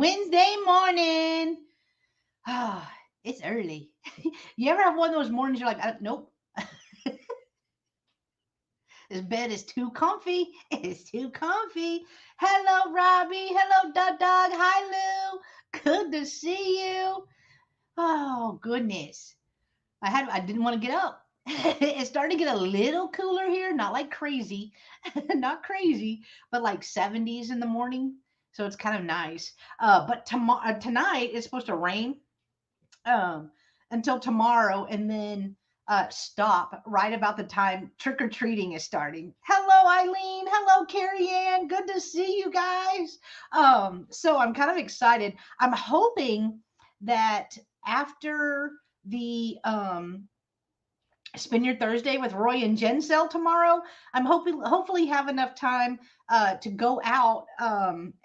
Wednesday morning. Ah, it's early. You ever have one of those mornings you're like, nope, this bed is too comfy. It's too comfy. Hello, Robbie. Hello, Dog Dog. Hi, Lou. Good to see you. Oh, goodness. I didn't want to get up. It's starting to get a little cooler here, not like crazy, not crazy, but like 70s in the morning. So it's kind of nice. But tomorrow tonight it's supposed to rain um, until tomorrow, and then stop right about the time trick or treating is starting. Hello, Eileen. Hello, Carrie Ann. Good to see you guys. So I'm kind of excited. I'm hoping that after the Spin Your Thursday with Roy and Jen sale tomorrow, I'm hoping hopefully have enough time to go out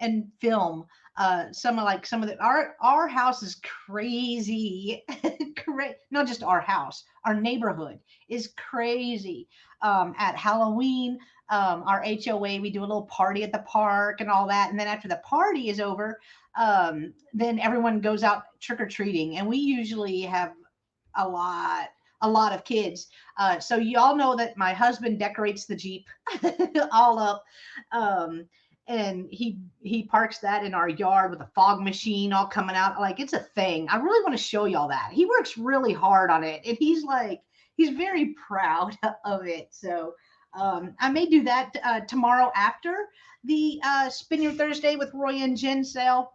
and film some of the our house is crazy. Not just our house, our neighborhood is crazy. At Halloween, our HOA, we do a little party at the park and all that, and then after the party is over, then everyone goes out trick or treating, and we usually have a lot a lot of kids. So y'all know that my husband decorates the Jeep all up. Um, and he parks that in our yard with a fog machine all coming out. Like it's a thing. I really want to show y'all that. He works really hard on it. And he's very proud of it. So I may do that tomorrow after the Spin Your Thursday with Roy and Jen sale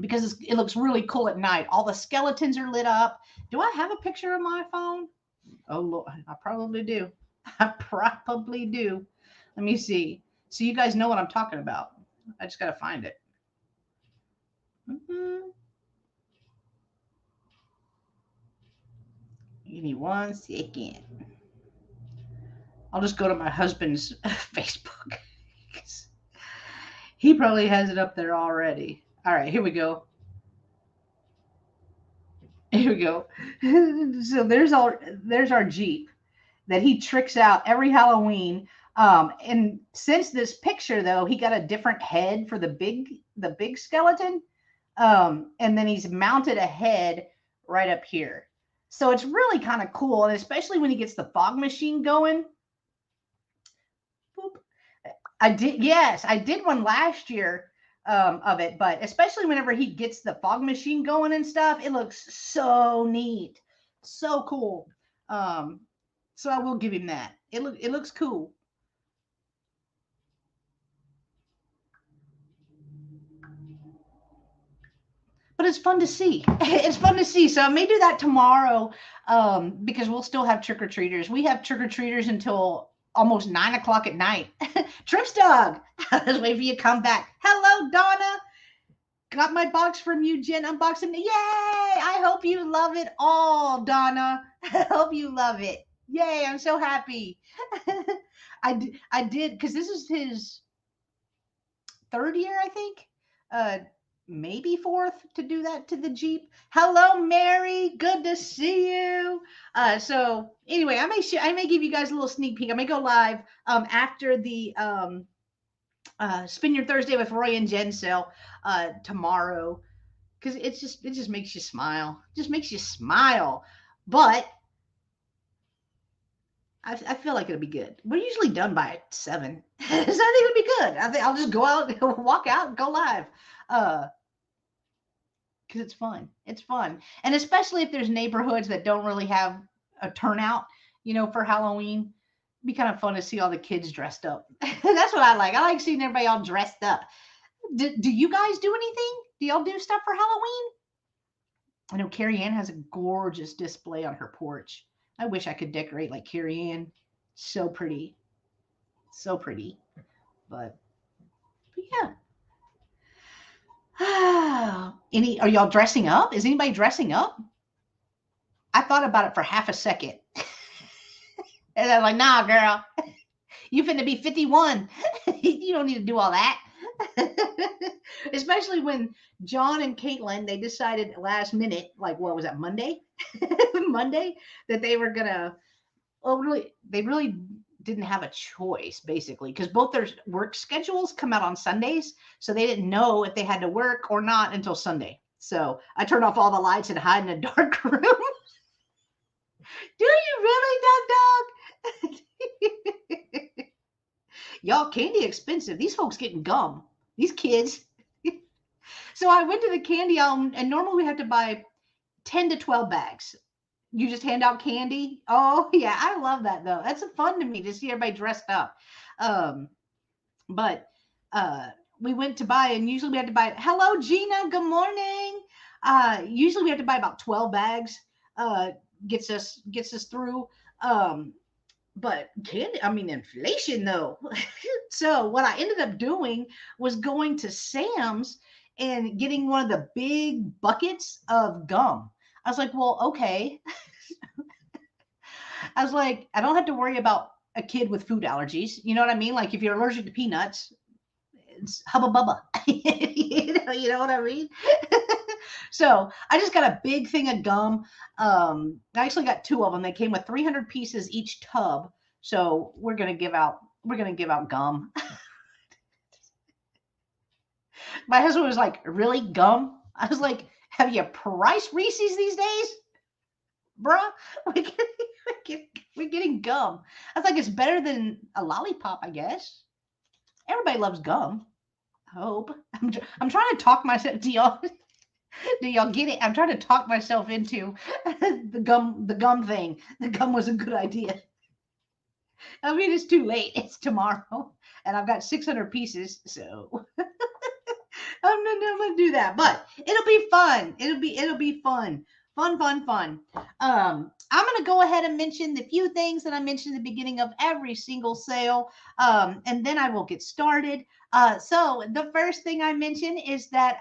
because it looks really cool at night. All the skeletons are lit up. Do I have a picture of my phone? Oh, Lord, I probably do. I probably do. Let me see. So you guys know what I'm talking about. I just got to find it. Mm-hmm. Give me 1 second. I'll just go to my husband's Facebook. He probably has it up there already. All right, here we go. Here we go. So there's our Jeep that he tricks out every Halloween. And since this picture though, he got a different head for the big skeleton. And then he's mounted a head right up here. So it's really kind of cool, and especially when he gets the fog machine going. Boop. I did one last year of it, but especially whenever he gets the fog machine going and stuff, it looks so neat, so cool. Um, so I will give him that. It looks cool. But it's fun to see. It's fun to see. So I may do that tomorrow because we'll still have trick or treaters. We have trick or treaters until almost 9 o'clock at night. Trips dog. Let's wait for you to come back. Hello, Donna. Got my box from you, Jen. Unboxing. Yay! I hope you love it all, Donna. I hope you love it. Yay! I'm so happy. I did because this is his third year, I think. Uh, Maybe fourth to do that to the Jeep. Hello, Mary. Good to see you. So anyway, I may give you guys a little sneak peek. I may go live after the Spin Your Thursday with Roy and Jen sale tomorrow because it just makes you smile. Just makes you smile. But I feel like it'll be good. We're usually done by 7, so I think it'll be good. I think I'll just go out, walk out, and go live. Because it's fun. It's fun, and especially if there's neighborhoods that don't really have a turnout, for Halloween. It'd be kind of fun to see all the kids dressed up. That's what I like. I like seeing everybody all dressed up. Do you guys do anything? Do y'all do stuff for Halloween? I know Carrie Ann has a gorgeous display on her porch. I wish I could decorate like Carrie Ann. So pretty. So pretty. But yeah. Are y'all dressing up? Is anybody dressing up? I thought about it for half a second. And I'm like, nah, girl, you finna be 51. You don't need to do all that. Especially when John and Caitlin, they decided last minute, like what was that, Monday? Monday, that they were gonna, well, really, they really didn't have a choice basically because both their work schedules come out on Sundays, so they didn't know if they had to work or not until Sunday. So I turned off all the lights and hide in a dark room. Do you really, Dug Dug? Y'all, candy expensive. These folks getting gum. These kids. So I went to the candy aisle, and normally we have to buy 10 to 12 bags. You just hand out candy. Oh yeah, I love that though. That's fun to me to see everybody dressed up. Um, but we went to buy, and usually we had to buy. Hello, Gina. Good morning. Usually we have to buy about 12 bags. Uh, gets us through. Um, but candy, I mean, inflation though. So what I ended up doing was going to Sam's and getting one of the big buckets of gum. I was like, well, okay. I was like, I don't have to worry about a kid with food allergies. You know what I mean? Like if you're allergic to peanuts, it's hubba bubba. You know what I mean? So I just got a big thing of gum. I actually got two of them. They came with 300 pieces each tub. So we're gonna give out gum. My husband was like, "Really, gum?" I was like, "Have you priced Reese's these days, bruh? We're getting, we're getting gum." I was like, "It's better than a lollipop, I guess." Everybody loves gum. I hope. I'm trying to talk myself. Do y'all get it? I'm trying to talk myself into the gum thing. The gum was a good idea. I mean, it's too late. It's tomorrow, and I've got 600 pieces, so I'm gonna do that. But it'll be fun. It'll be fun. Fun, fun, fun. I'm gonna go ahead and mention the few things that I mentioned at the beginning of every single sale, and then I will get started. So the first thing I mention is that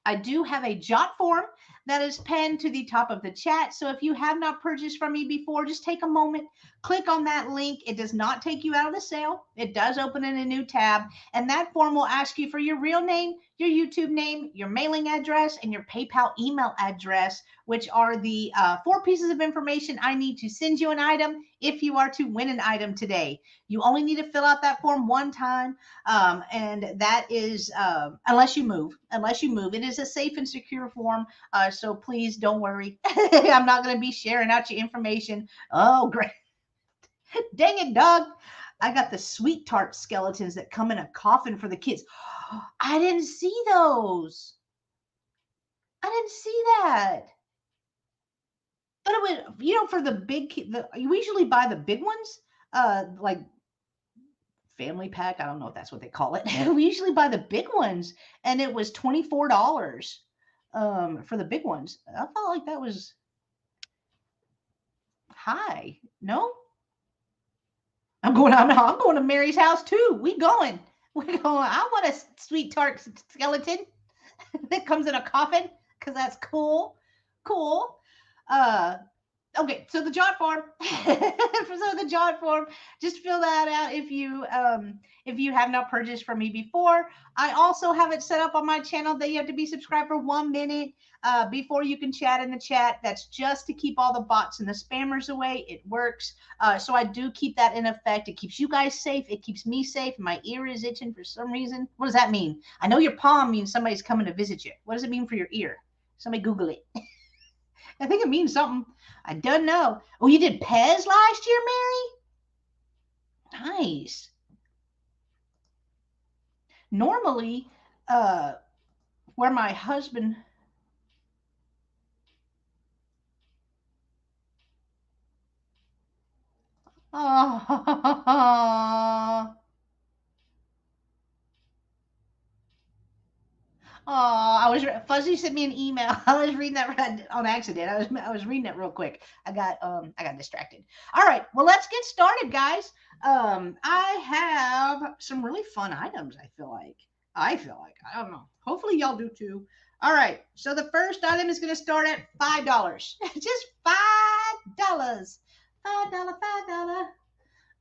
I do have a jot form that is pinned to the top of the chat. So if you have not purchased from me before, just take a moment, click on that link. It does not take you out of the sale. It does open in a new tab. And that form will ask you for your real name, your YouTube name, your mailing address, and your PayPal email address, which are the four pieces of information I need to send you an item if you are to win an item today. You only need to fill out that form one time. And that is unless you move, it is a safe and secure form. So please don't worry. I'm not going to be sharing out your information. Oh, great. Dang it, Doug. I got the sweet tart skeletons that come in a coffin for the kids. I didn't see those. I didn't see that. But it was, for the you usually buy the big ones, like family pack. I don't know if that's what they call it. We usually buy the big ones, and it was $24 for the big ones. I felt like that was high. No, I'm going to Mary's house too. We going. We going. I want a sweet tart skeleton that comes in a coffin because that's cool. Cool. Uh, okay, so the jot form. So the jot form, just fill that out if you have not purchased from me before. I also have it set up on my channel that you have to be subscribed for 1 minute before you can chat in the chat. That's just to keep all the bots and the spammers away. It works. So I do keep that in effect. It keeps you guys safe. It keeps me safe. My ear is itching for some reason. What does that mean? I know your palm means somebody's coming to visit you. What does it mean for your ear? Somebody Google it. I think it means something. I don't know. Oh, you did Pez last year, Mary? Nice. Normally, uh, where my husband. Oh, oh, Fuzzy sent me an email. I was reading that on accident. I was reading it real quick. I got distracted. All right, well let's get started, guys. I have some really fun items. I feel like I don't know. Hopefully y'all do too. All right, so the first item is going to start at $5. Just $5. $5.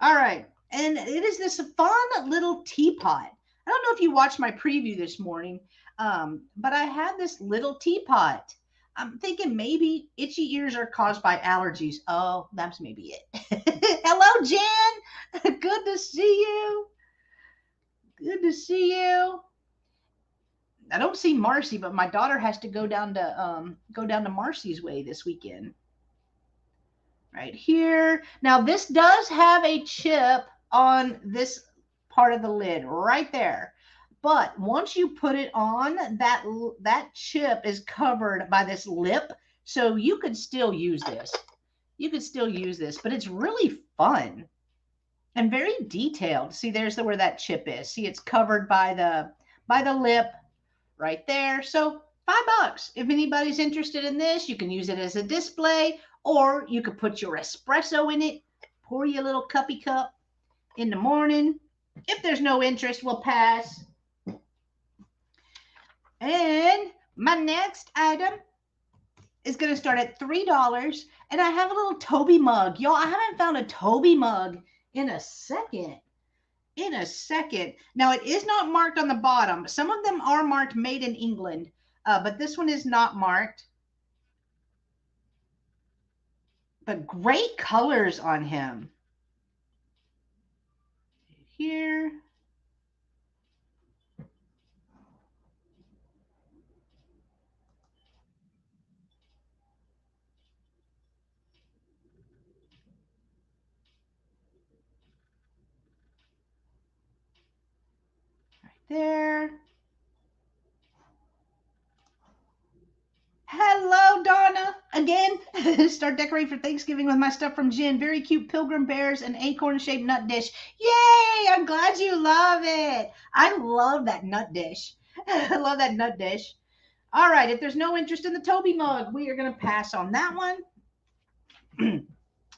All right, and it is this fun little teapot. I don't know if you watched my preview this morning, but I had this little teapot. I'm thinking maybe itchy ears are caused by allergies. Oh, that's maybe it. Hello, Jen. Good to see you. Good to see you. I don't see Marcy, but my daughter has to go down to Marcy's way this weekend. Right here. Now this does have a chip on this part of the lid right there. But once you put it on, that chip is covered by this lip, so you could still use this. You could still use this, but it's really fun and very detailed. See, there's where that chip is. See, it's covered by the lip right there. So $5. If anybody's interested in this, you can use it as a display, or you could put your espresso in it, pour you a little cuppy cup in the morning. If there's no interest, we'll pass. And my next item is going to start at $3. And I have a little Toby mug. Y'all, I haven't found a Toby mug in a second. Now, it is not marked on the bottom. Some of them are marked made in England, but this one is not marked. But great colors on him. Here. Right there. Hello, Donna. Again, start decorating for Thanksgiving with my stuff from Jen. Very cute pilgrim bears and acorn-shaped nut dish. Yay! I'm glad you love it. I love that nut dish. I love that nut dish. All right, if there's no interest in the Toby mug, we are going to pass on that one.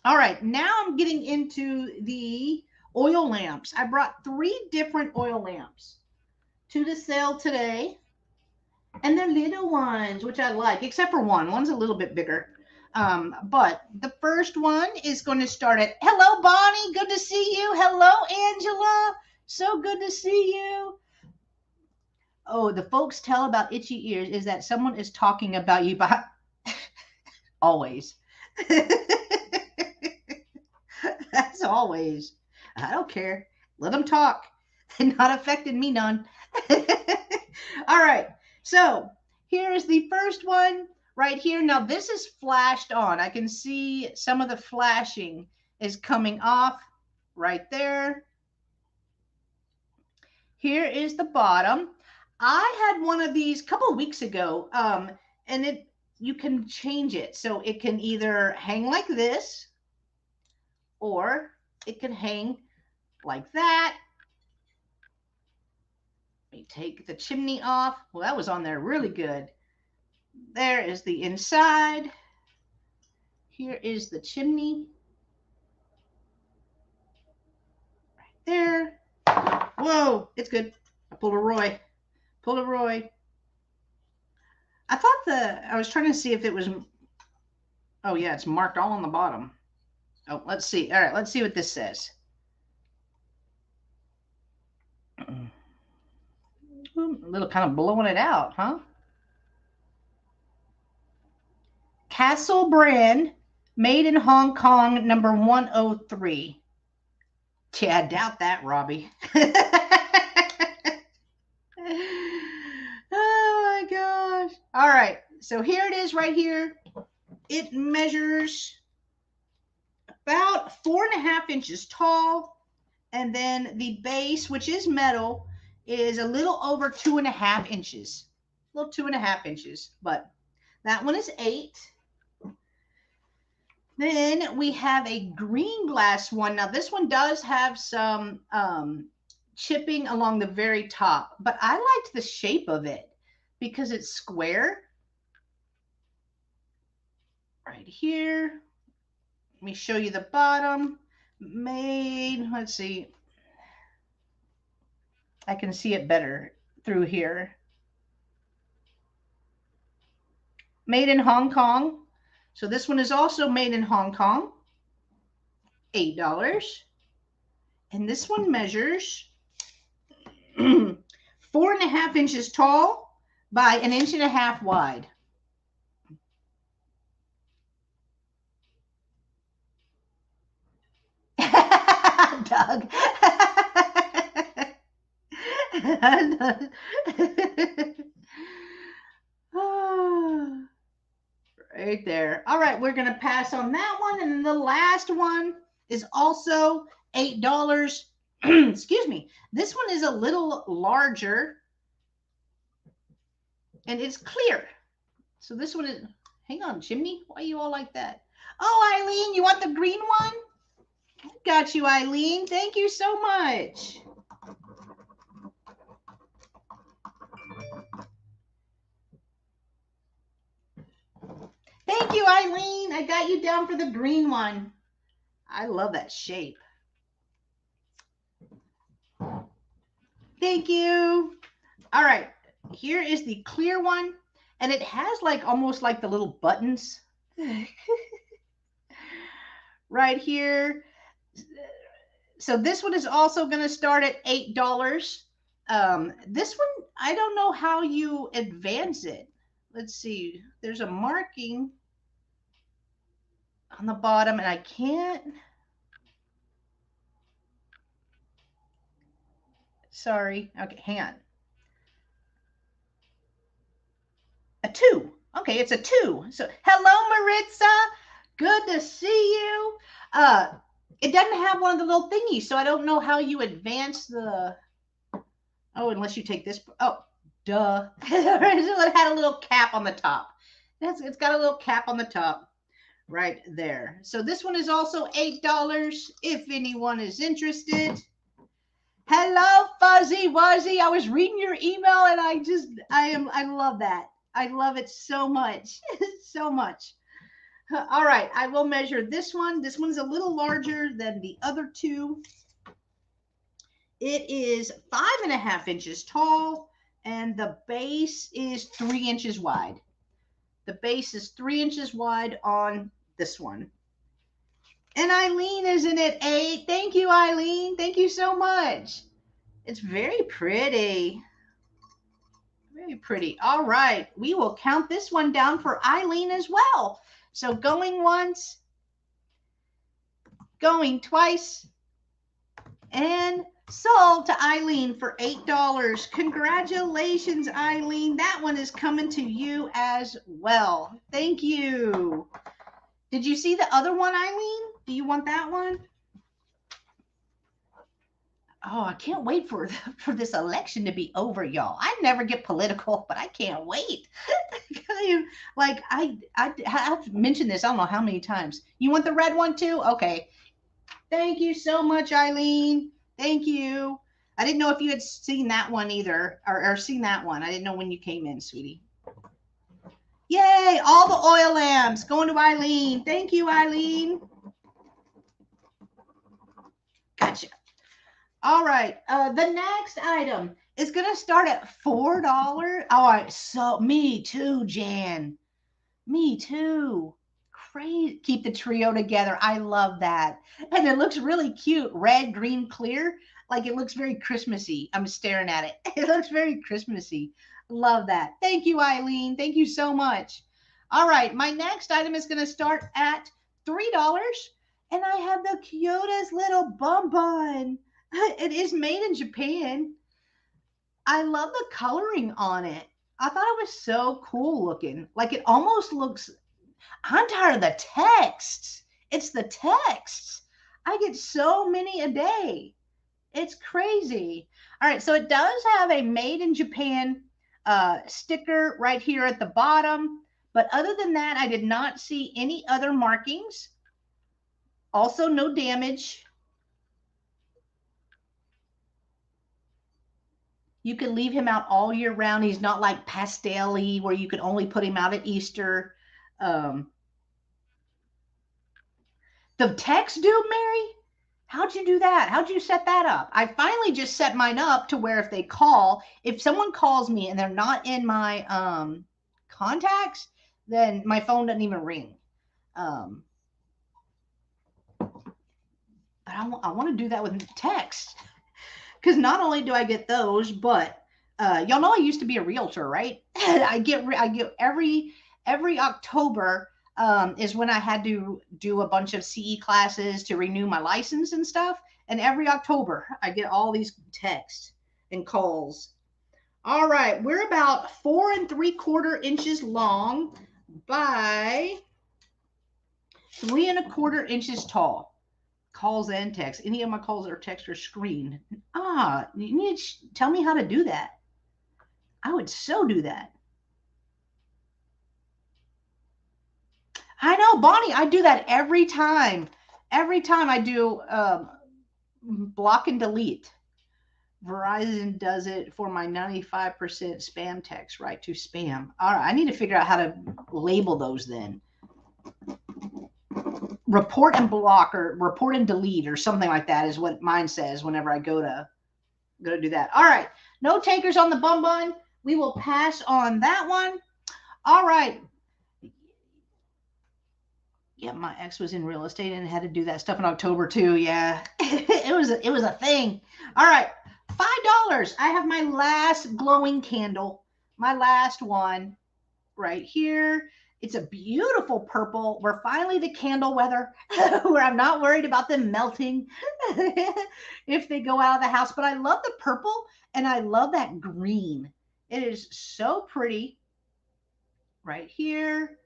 All right, now I'm getting into the oil lamps. I brought 3 different oil lamps to the sale today. And they're little ones, which I like, except for one. One's a little bit bigger. But the first one is going to start at, hello, Bonnie. Good to see you. Hello, Angela. So good to see you. Oh, the folks tell about itchy ears is that someone is talking about you behind. Always. That's always. I don't care. Let them talk. They're not affecting me none. All right. So here is the first one right here. Now this is flashed on. I can see some of the flashing is coming off right there. Here is the bottom. I had one of these a couple of weeks ago, and you can change it. So it can either hang like this, or it can hang like that. Let me take the chimney off. Well, that was on there really good. There is the inside. Here is the chimney. Right there. Whoa, it's good. I pulled a Roy. I thought I was trying to see if it was, oh yeah, it's marked all on the bottom. Oh, let's see. All right, let's see what this says. A little kind of blowing it out, huh? Castle brand, made in Hong Kong, number 103. Yeah, I doubt that, Robbie. Oh my gosh. All right, so here it is right here. It measures about 4.5 inches tall, and then the base, which is metal, is a little over 2.5 inches. A little 2.5 inches, but that one is 8. Then we have a green glass one. Now this one does have some chipping along the very top, but I liked the shape of it because it's square. Right here. Let me show you the bottom. Made, let's see. I can see it better through here. Made in Hong Kong. So this one is also made in Hong Kong. $8. And this one measures 4.5 inches tall by 1.5 inches wide. Doug. Right there. All right, we're going to pass on that one. And then the last one is also $8. Excuse me. This one is a little larger and it's clear. So this one is, hang on, Chimney. Why are you all like that? Oh, Eileen, you want the green one? Got you, Eileen. Thank you so much. Thank you, Eileen. I got you down for the green one. I love that shape. Thank you. All right. Here is the clear one. And it has like almost like the little buttons right here. So this one is also going to start at $8. This one, I don't know how you advance it. Let's see. There's a marking on the bottom, and I can't. Sorry. Okay, hang on. A 2. Okay, it's a 2. So, hello, Maritza. Good to see you. It doesn't have one of the little thingies, so I don't know how you advance the. Oh, unless you take this. Oh, duh. It had a little cap on the top. It's got a little cap on the top right there. So this one is also $8 if anyone is interested. Hello, Fuzzy Wuzzy. I was reading your email and I love that. I love it so much. So much. All right, I will measure this one. This one's a little larger than the other two. It is 5.5 inches tall, and the base is 3 inches wide. The base is 3 inches wide on this one. And Eileen is in at 8. Thank you, Eileen. Thank you so much. It's very pretty. Very pretty. All right, we will count this one down for Eileen as well. So going once, going twice, and sold to Eileen for $8. Congratulations, Eileen. That one is coming to you as well. Thank you. Did you see the other one, Eileen? Do you want that one? Oh, I can't wait for this election to be over, y'all. I never get political, but I can't wait. Like I've mentioned this, I don't know how many times. You want the red one too? Okay. Thank you so much, Eileen. Thank you. I didn't know if you had seen that one either, or seen that one. I didn't know when you came in, sweetie. Yay, all the oil lamps going to Eileen. Thank you, Eileen. Gotcha. All right. The next item is going to start at $4. All right. So me too, Jan. Me too. Crazy. Keep the trio together. I love that. And it looks really cute. Red, green, clear. Like it looks very Christmassy. I'm staring at it. It looks very Christmassy. Love that. Thank you, Eileen. Thank you so much. All right. My next item is going to start at $3. And I have the cutest little bonbon. It is made in Japan. I love the coloring on it. I thought it was so cool looking. Like it almost looks. I'm tired of the texts. It's the texts. I get so many a day. It's crazy. All right, so it does have a made in Japan sticker right here at the bottom. But other than that, I did not see any other markings. Also, no damage. You can leave him out all year round. He's not like pastel-y where you can only put him out at Easter. The text do, Mary? How'd you do that? How'd you set that up? I finally just set mine up to where if someone calls me and they're not in my contacts, then my phone doesn't even ring. But I want to do that with text. Because not only do I get those, but y'all know I used to be a realtor, right? I get every October is when I had to do a bunch of CE classes to renew my license and stuff. And every October, I get all these texts and calls. All right, we're about 4 3/4 inches long by 3 1/4 inches tall. Calls and texts. Any of my calls or texts are screened. You need to tell me how to do that. I would so do that. I know, Bonnie, I do that every time. Every time I do block and delete. Verizon does it for my 95% spam text, right to spam. All right, I need to figure out how to label those then. Report and block or report and delete or something like that is what mine says whenever I go to do that. All right, no takers on the bun bun. We will pass on that one. All right. Yeah, my ex was in real estate and had to do that stuff in October too. Yeah, it was a thing. All right, $5. I have my last glowing candle, my last one right here. It's a beautiful purple. We're finally to candle weather where I'm not worried about them melting if they go out of the house. But I love the purple and I love that green. It is so pretty right here.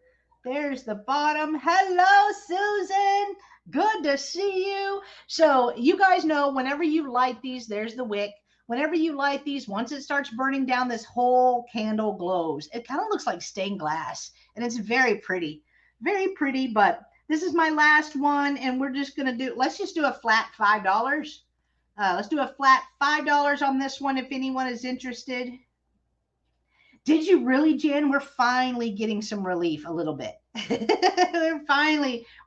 There's the bottom. Hello, Susan. Good to see you. So you guys know whenever you light these, there's the wick. Whenever you light these, once it starts burning down, this whole candle glows. It kind of looks like stained glass, and it's very pretty. Very pretty, but this is my last one, and we're just going to do, let's just do a flat $5. Let's do a flat $5 on this one if anyone is interested. Did you really, Jen? We're finally getting some relief a little bit.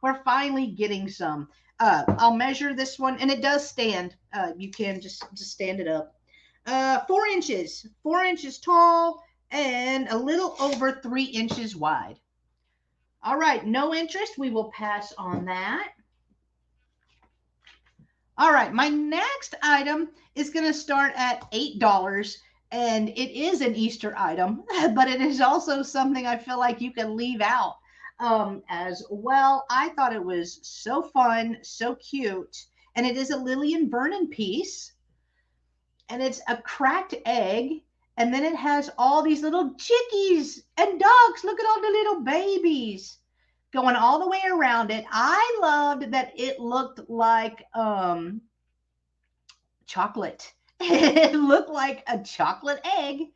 we're finally getting some. I'll measure this one, and it does stand. You can just stand it up. 4 inches, 4 inches tall, and a little over 3 inches wide. All right, no interest. We will pass on that. All right, my next item is going to start at $8. And it is an Easter item, but it is also something I feel like you can leave out as well. I thought it was so fun, so cute. And it is a Lillian Vernon piece. And it's a cracked egg. And then it has all these little chickies and ducks. Look at all the little babies going all the way around it. I loved that it looked like chocolate. It looked like a chocolate egg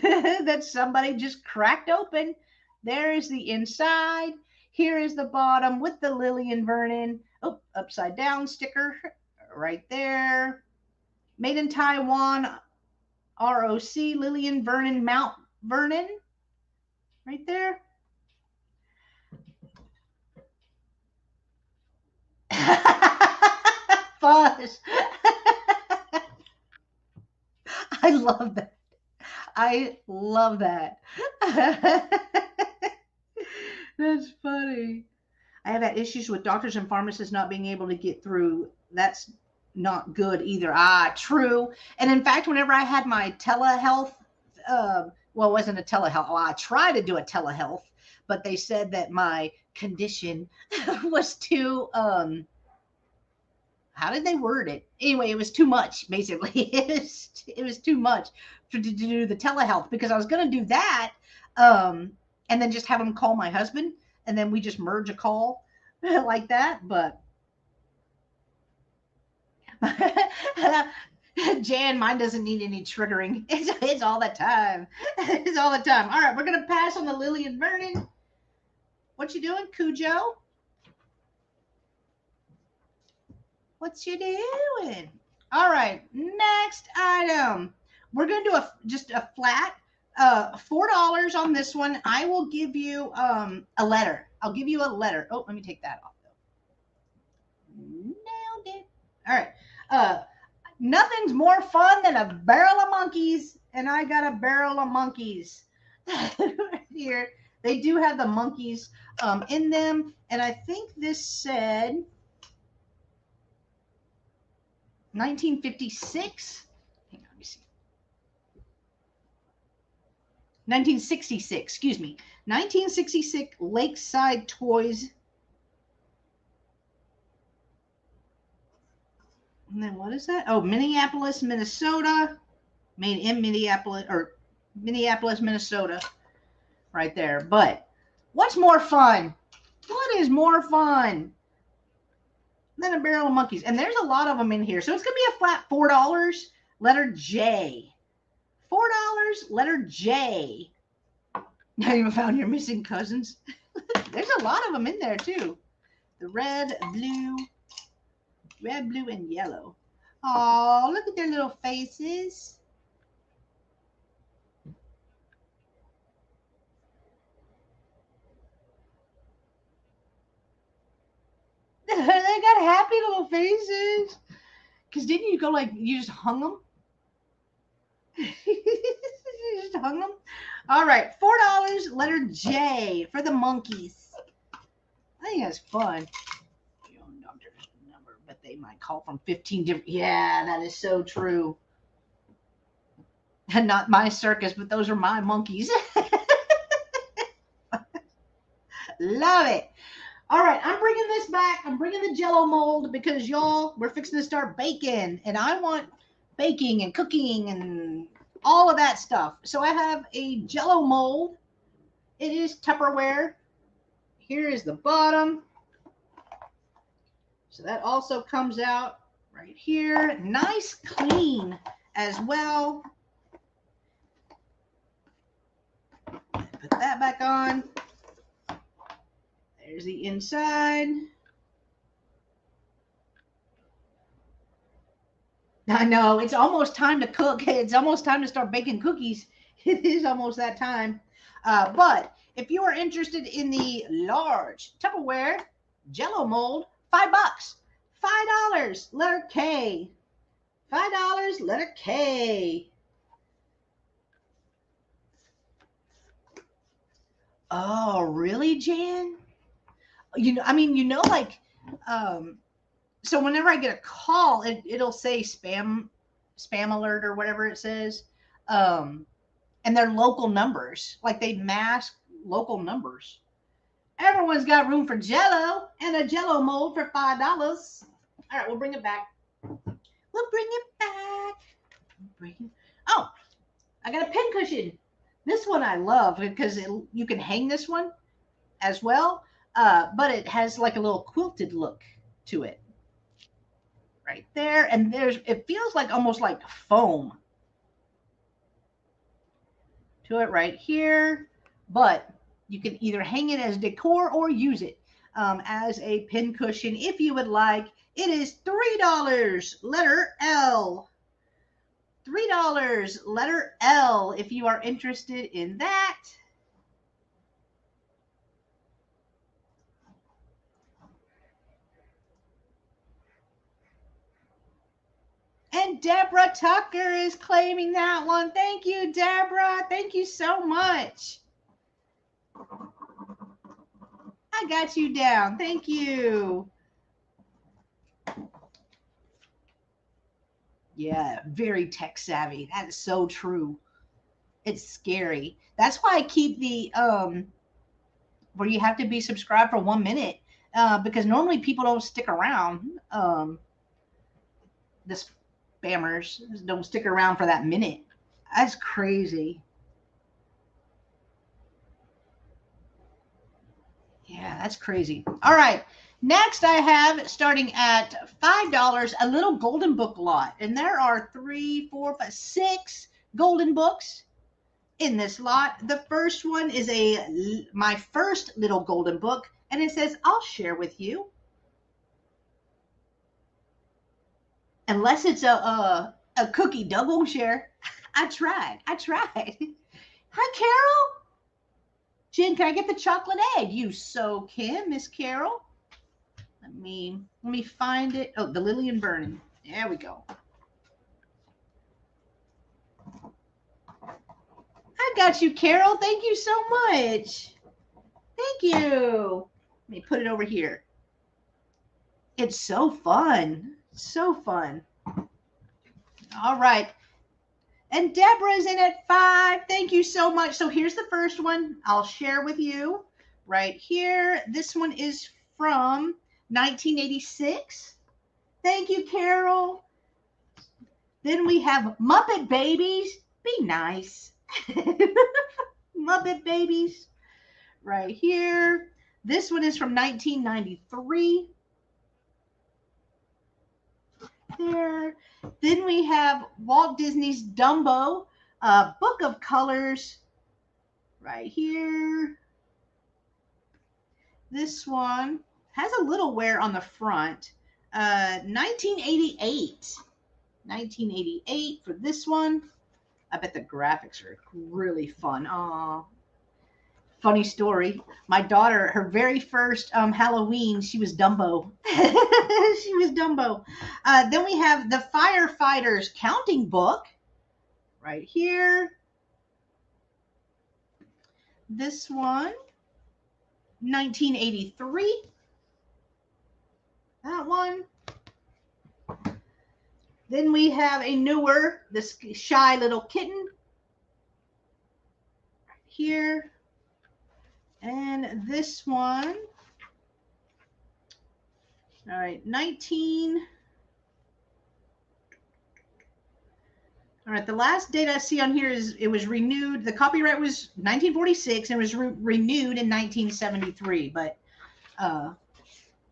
that somebody just cracked open. There is the inside. Here is the bottom with the Lillian Vernon upside down sticker right there. Made in Taiwan, ROC, Lillian Vernon, Mount Vernon, right there. Fuzz. I love that. I love that. That's funny. I have had issues with doctors and pharmacists not being able to get through. That's not good either. True. And in fact, whenever I had my telehealth, well, it wasn't a telehealth. Well, I tried to do a telehealth, but they said that my condition was too, how did they word it? Anyway, it was too much, basically. It was too much to do the telehealth because I was going to do that and then just have them call my husband and then we just merge a call like that. But Jan, mine doesn't need any triggering. It's all the time. It's all the time. All right, we're going to pass on the Lillian Vernon. What you doing, Cujo? What you doing? All right, next item. We're going to do just a flat $4 on this one. I will give you a letter. I'll give you a letter. Oh, let me take that off though. Nailed it. All right. Nothing's more fun than a barrel of monkeys, and I got a barrel of monkeys here. They do have the monkeys in them, and I think this said 1956. Hang on, let me see. 1966, excuse me. 1966 Lakeside Toys. And then what is that? Oh, Minneapolis, Minnesota. Made in Minneapolis, or Minneapolis, Minnesota. Right there. But what's more fun? What is more fun than a barrel of monkeys? And there's a lot of them in here. So it's going to be a flat $4. Letter J. $4, letter J. Now you found your missing cousins. There's a lot of them in there too. The red, blue, and yellow. Oh, look at their little faces. They got happy little faces. Because didn't you go like, you just hung them? You just hung them? All right, $4, letter J for the monkeys. I think that's fun. Number, but they might call from 15 different. Yeah, that is so true. And not my circus, but those are my monkeys. Love it. All right, I'm bringing this back. I'm bringing the Jell-O mold because y'all, we're fixing to start baking, and I want baking and cooking and all of that stuff. So I have a Jell-O mold. It is Tupperware. Here is the bottom. So that also comes out right here. Nice clean as well. Put that back on. There's the inside. I know, it's almost time to cook. It's almost time to start baking cookies. It is almost that time. But if you are interested in the large Tupperware Jell-O mold, $5. $5, letter K. $5, letter K. Oh, really, Jan? Like, so whenever I get a call, it'll say spam alert or whatever it says. And they're local numbers. Like they mask local numbers. Everyone's got room for Jell-O and a Jell-O mold for $5. All right, we'll bring it back. Oh, I got a pin cushion. This one I love because you can hang this one as well, but it has like a little quilted look to it. Right there, and it feels like almost like foam to it right here, but you can either hang it as decor or use it as a pin cushion if you would like. It is $3, letter L. $3, letter L, if you are interested in that. And Deborah Tucker is claiming that one. Thank you, Deborah. Thank you so much. I got you down. Thank you. Yeah, very tech savvy. That is so true. It's scary. That's why I keep the where you have to be subscribed for 1 minute because normally people don't stick around. The spammers don't stick around for that minute. That's crazy. Yeah, that's crazy. All right. Next, I have, starting at $5, a little golden book lot. And there are 3, 4, 5, 6 golden books in this lot. The first one is my first little golden book. And it says, I'll share with you. Unless it's a cookie, Doug won't share. I tried. Hi, Carol. Jen, can I get the chocolate egg? You so can, Miss Carol. Let me find it. Oh, the Lillian Vernon. There we go. I got you, Carol. Thank you so much. Thank you. Let me put it over here. It's so fun. So fun. All right. And Deborah's in at 5. Thank you so much. So here's the first one I'll share with you right here. This one is from 1986. Thank you, Carol. Then we have Muppet Babies. Be nice. Muppet Babies right here. This one is from 1993. There. Then we have Walt Disney's Dumbo, Book of Colors right here. This one has a little wear on the front. 1988. 1988 for this one. I bet the graphics are really fun. Aw. Funny story. My daughter, her very first Halloween, she was Dumbo. She was Dumbo. Then we have the Firefighters Counting Book right here. This one, 1983. That one. Then we have a newer, this Shy Little Kitten right here. And this one, all right, all right, the last date I see on here is it was renewed. The copyright was 1946 and was renewed in 1973, but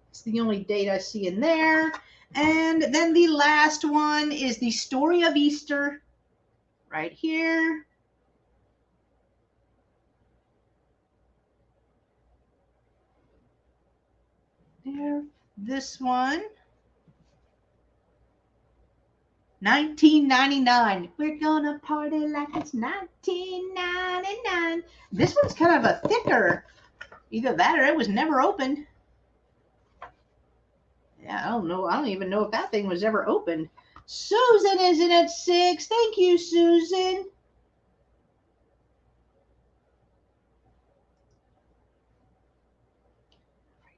it's the only date I see in there. And then the last one is the Story of Easter right here. There. This one. 1999. We're gonna party like it's 1999. This one's kind of a thicker. Either that or it was never opened. Yeah, I don't know. I don't even know if that thing was ever opened. Susan is in at 6. Thank you, Susan.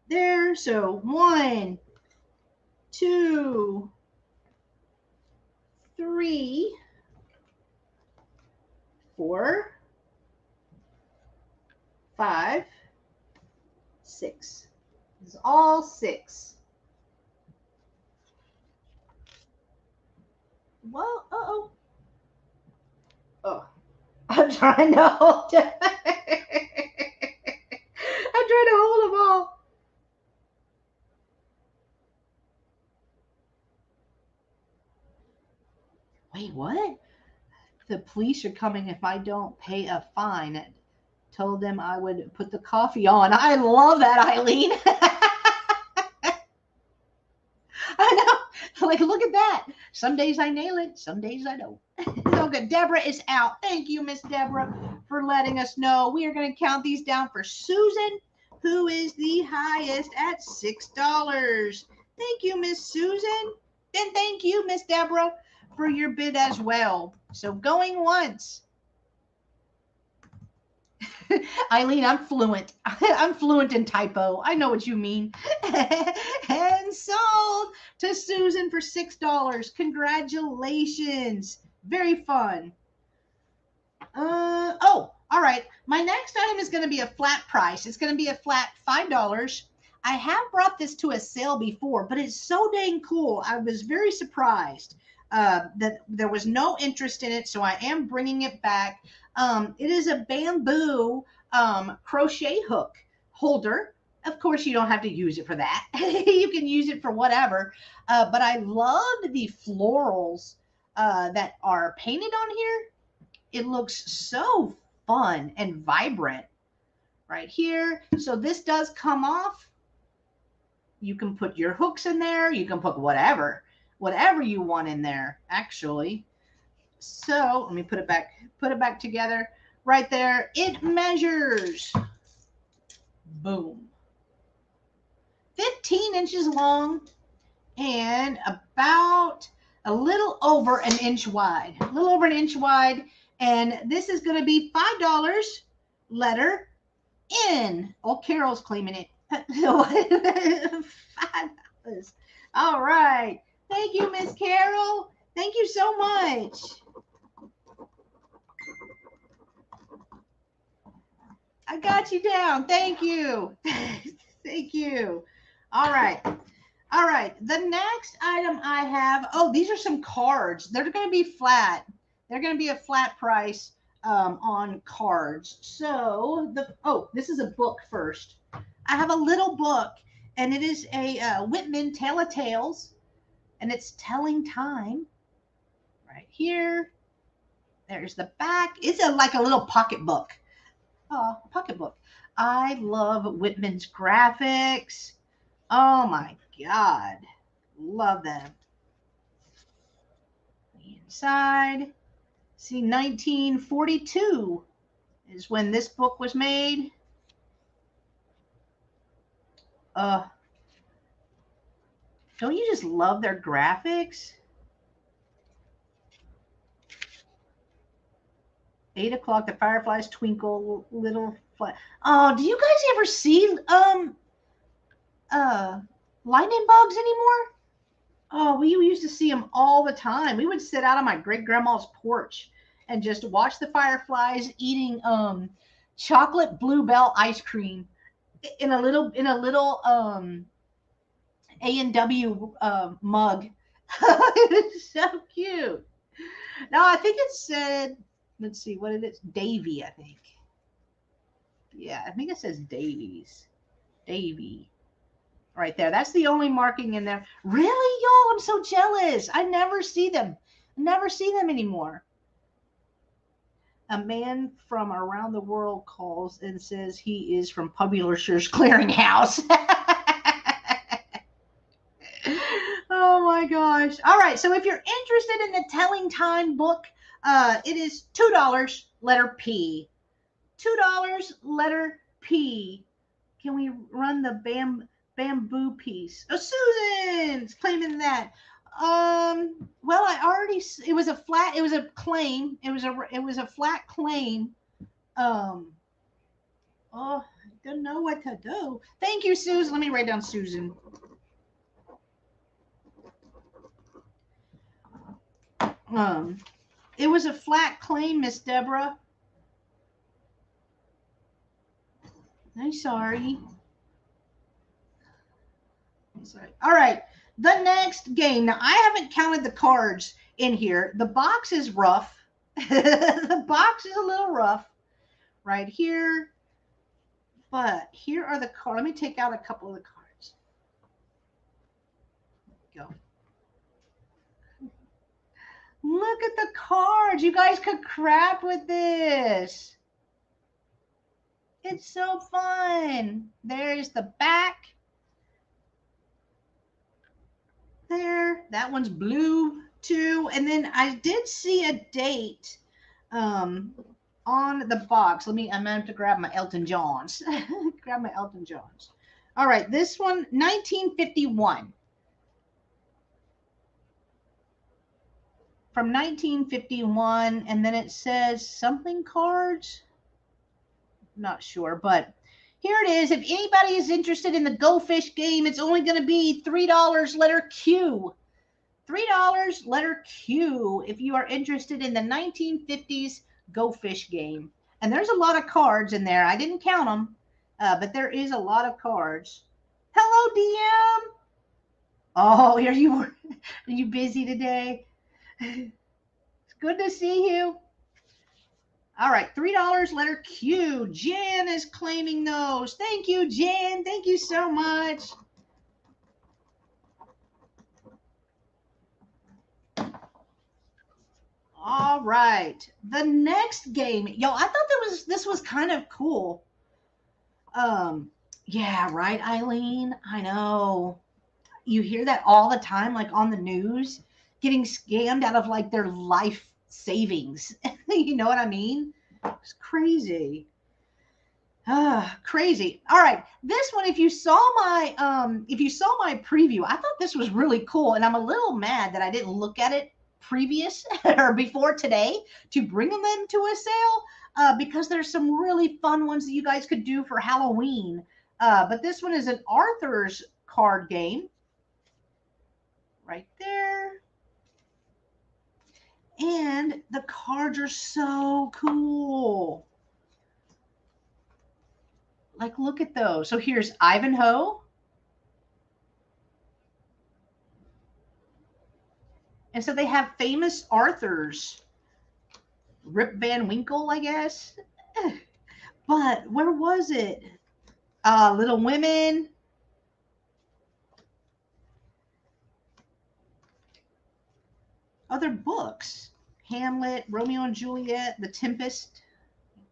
There. So 1, 2, 3, 4, 5, 6. This is all 6. Well, uh-oh. Oh, I'm trying to hold it. I'm trying to hold them all. Wait, what? The police are coming if I don't pay a fine. Told them I would put the coffee on. I love that, Eileen. I know. Like, look at that. Some days I nail it. Some days I don't. Okay, Deborah is out. Thank you, Miss Deborah, for letting us know. We are going to count these down for Susan, who is the highest at $6. Thank you, Miss Susan. And thank you, Miss Deborah, for your bid as well. So going once. Eileen, I'm fluent. I'm fluent in typo. I know what you mean. And sold to Susan for $6. Congratulations. Very fun. Oh, all right. My next item is going to be a flat price. It's going to be a flat $5. I have brought this to a sale before, but it's so dang cool. I was very surprised that there was no interest in it, so I am bringing it back. It is a bamboo crochet hook holder. Of course, you don't have to use it for that. You can use it for whatever. But I loved the florals that are painted on here. It looks so fun and vibrant right here. So this does come off. You can put your hooks in there. You can put whatever you want in there, actually. So let me put it back together right there. It measures, boom, 15 inches long and about a little over an inch wide. A little over an inch wide. And this is going to be $5, letter N. Oh, Carol's claiming it. $5. All right. Thank you, Miss Carol. Thank you so much. I got you down. Thank you. Thank you. All right. All right, the next item I have, oh, these are some cards. They're going to be flat. They're going to be a flat price on cards. So this is a book first. I have a little book, and it is a Whitman Tale of Tales, and it's telling time right here. There's the back. It's like a little pocketbook. Oh, pocketbook. I love Whitman's graphics. Oh my God. Love them. The inside. See, 1942 is when this book was made. Don't you just love their graphics? 8 o'clock, the fireflies twinkle, little fly. Oh, do you guys ever see lightning bugs anymore? Oh, we used to see them all the time. We would sit out on my great grandma's porch and just watch the fireflies eating chocolate bluebell ice cream in a little A&W mug. It's so cute. Now I think it said, let's see, what did it? Davy, I think. Yeah, I think it says Davies. Davy. Right there. That's the only marking in there. Really, y'all? I'm so jealous. I never see them. Never see them anymore. A man from around the world calls and says he is from Publishers Clearinghouse. Oh my gosh. All right. So if you're interested in the Telling Time book, it is $2, letter P. $2, letter P. Can we run the bamboo piece? Oh, Susan's claiming that. Well, it was a claim. It was a flat claim. Oh, I don't know what to do. Thank you, Susan. Let me write down Susan. It was a flat claim, Miss Deborah. I'm sorry. All right. The next game. Now, I haven't counted the cards in here. The box is rough. The box is a little rough right here. But here are the cards. Let me take out a couple of the cards. Go. Look at the cards. You guys could crap with this. It's so fun. There's the back. There. That one's blue too. And then I did see a date on the box. I'm gonna have to grab my Elton Johns. Grab my Elton Johns. All right, this one, 1951. From 1951, and then it says something cards. Not sure, but here it is. If anybody is interested in the Go Fish game, it's only going to be $3, letter Q. $3, letter Q, if you are interested in the 1950s Go Fish game. And there's a lot of cards in there. I didn't count them, but there is a lot of cards. Hello, DM. Oh, are you busy today? It's good to see you. All right, $3, letter Q. Jan is claiming those. Thank you, Jan. Thank you so much. All right, the next game. Yo, I thought this was kind of cool. Yeah, right, Eileen. I know. You hear that all the time, like on the news, getting scammed out of like their life savings. You know what I mean? It's crazy. Crazy. All right, this one. If you saw my preview, I thought this was really cool, and I'm a little mad that I didn't look at it previous or before today to bring them into a sale, because there's some really fun ones that you guys could do for Halloween. But this one is an Arthur's card game. Right there. And the cards are so cool. Like, look at those. So here's Ivanhoe. And so they have famous authors. Rip Van Winkle, I guess. But where was it? Little Women. Other books. Hamlet, Romeo and Juliet, The Tempest.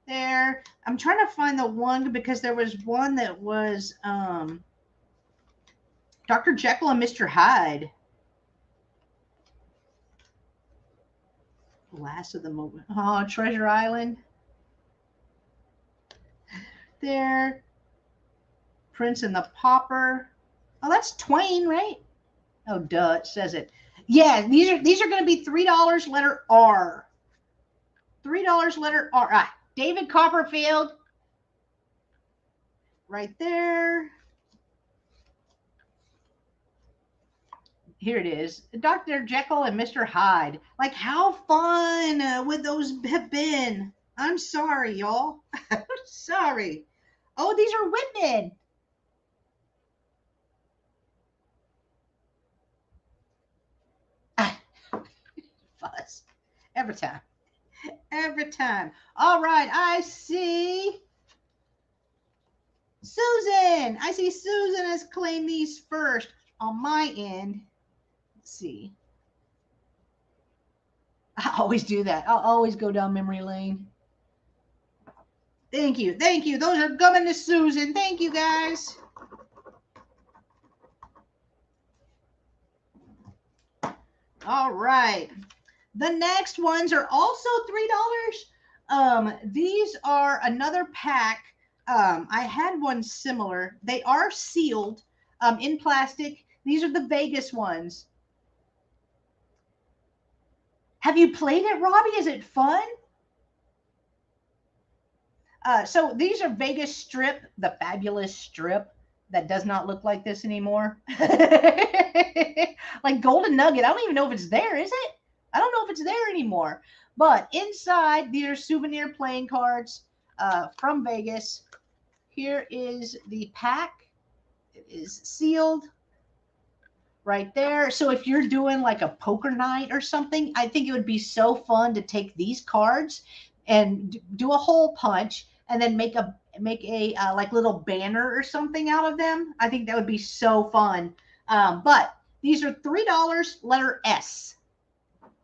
There. I'm trying to find the one because there was one that was Dr. Jekyll and Mr. Hyde. Last of the Moment. Oh, Treasure Island. There. Prince and the Pauper. Oh, that's Twain, right? Oh, duh, it says it. Yeah, these are going to be $3 letter R. $3 letter R. David Copperfield. Right there. Here it is. Dr. Jekyll and Mr. Hyde. Like, how fun would those have been? I'm sorry, y'all. I'm sorry. Oh, these are Whitman. Fuss. Every time. Every time. All right, I see Susan. I see Susan has claimed these first on my end. Let's see. I always do that. I'll always go down memory lane. Thank you. Thank you. Those are coming to Susan. Thank you, guys. All right. The next ones are also $3. These are another pack. I had one similar. They are sealed in plastic. These are the Vegas ones. Have you played it, Robbie? Is it fun? So these are Vegas Strip, the fabulous strip that does not look like this anymore. Like Golden Nugget. I don't even know if it's there, is it? I don't know if it's there anymore. But inside, these are souvenir playing cards from Vegas. Here is the pack. It is sealed right there. So if you're doing like a poker night or something, I think it would be so fun to take these cards and do a hole punch and then make a like little banner or something out of them. I think that would be so fun. But these are $3, letter S.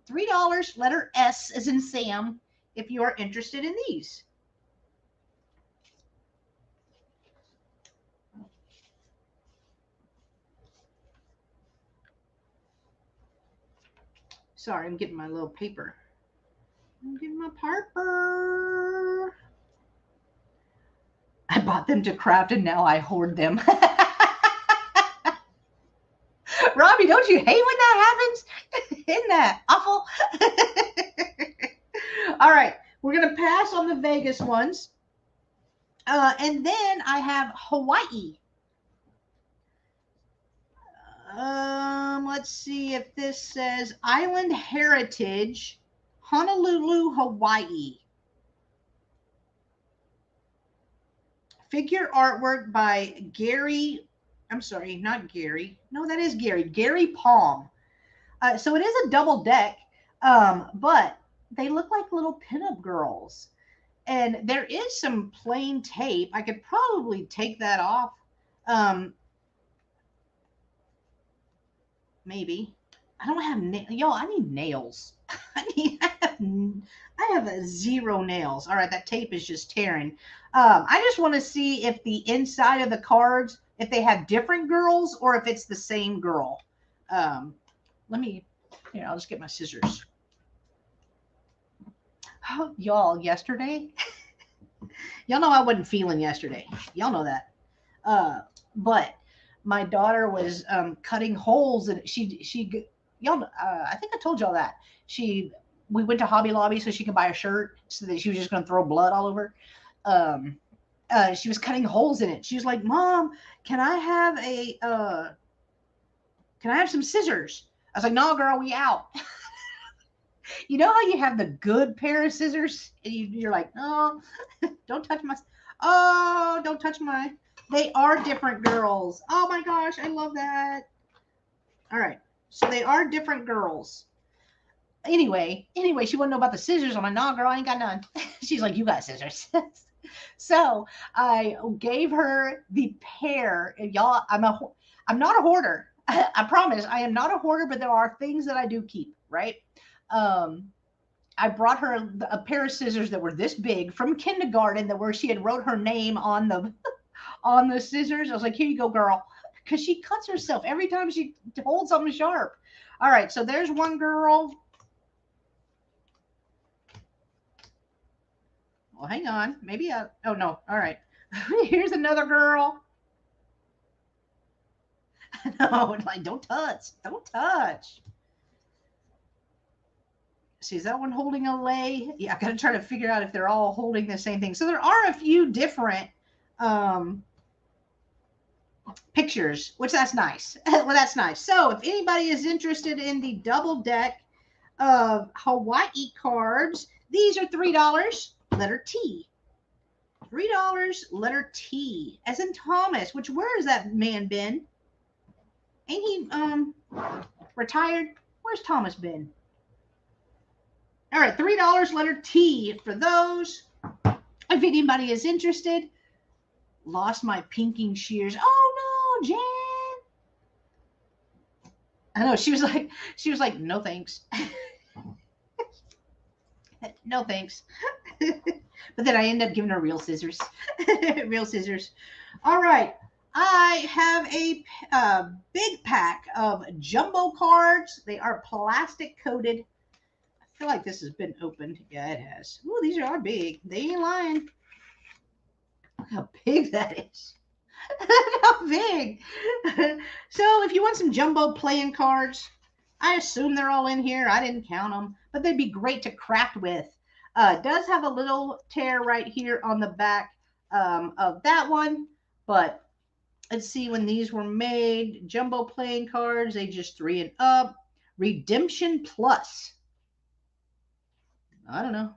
$3, letter S as in Sam, if you are interested in these. Sorry, I'm getting my little paper. I'm getting my paper. I bought them to craft and now I hoard them. Robbie, don't you hate when that happens? Isn't that awful? All right, we're going to pass on the Vegas ones. And then I have Hawaii. Let's see if this says Island Heritage, Honolulu, Hawaii. Figure artwork by Gary. I'm sorry, not Gary. No, that is Gary. Gary Palm. So it is a double deck, but they look like little pinup girls. And there is some plain tape. I could probably take that off. Maybe. I don't have y'all. I need nails. I have a zero nails. All right, that tape is just tearing. I just want to see if the inside of the cards, if they have different girls or if it's the same girl. Let me. Here, I'll just get my scissors. Oh, y'all, yesterday, y'all know I wasn't feeling yesterday. Y'all know that. But my daughter was cutting holes and she y'all I think I told y'all that we went to Hobby Lobby so she could buy a shirt so that she was just going to throw blood all over. She was cutting holes in it. She was like, "Mom, can I have some scissors?" I was like, "No, girl, we out." You know how you have the good pair of scissors and you're like, "Oh, don't touch my don't touch my." They are different girls. Oh my gosh, I love that. All right. So they are different girls. Anyway, she wouldn't know about the scissors. I'm like, nah, girl, I ain't got none. She's like, you got scissors. So I gave her the pair. Y'all, I'm not a hoarder. I promise I am not a hoarder, but there are things that I do keep, right? Um, I brought her a pair of scissors that were this big from kindergarten, that where she had wrote her name on the on the scissors. I was like, here you go, girl, because she cuts herself every time she holds something sharp. All right, so there's one girl. Well, hang on. Maybe oh no. All right. Here's another girl. No, like don't touch. Don't touch. See, is that one holding a lei? Yeah, I gotta try to figure out if they're all holding the same thing. So there are a few different um pictures, which that's nice. Well, that's nice. So if anybody is interested in the double deck of Hawaii cards, these are $3, letter T. $3, letter T, as in Thomas. Which, where has that man been? Ain't he retired? Where's Thomas been? All right, $3, letter T for those. If anybody is interested. Lost my pinking shears. Oh no, Jan. I know, she was like, no thanks. No thanks. But then I end up giving her real scissors. Real scissors. All right. I have a big pack of jumbo cards. They are plastic coated. I feel like this has been opened. Yeah, it has. Ooh, these are big. They ain't lying. Look how big that is. How big. So if you want some jumbo playing cards, I assume they're all in here. I didn't count them, but they'd be great to craft with. It does have a little tear right here on the back of that one, but let's see when these were made. Jumbo playing cards, ages 3 and up. Redemption Plus. I don't know.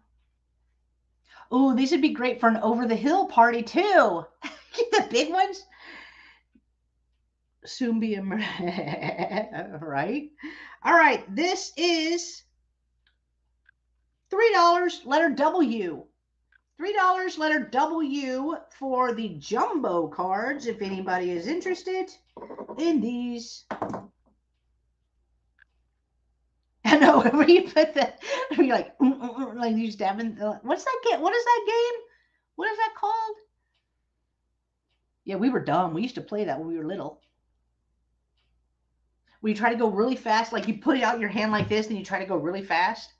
Oh, these would be great for an over the hill party too. The big ones. Soon be a right. All right, this is $3, letter W. $3, letter W for the jumbo cards. If anybody is interested in these. I know, where you put that, you're like you stabbing. What's that game? What is that game? What is that called? Yeah, we were dumb. We used to play that when we were little. Where you try to go really fast, like you put it out your hand like this, and you try to go really fast.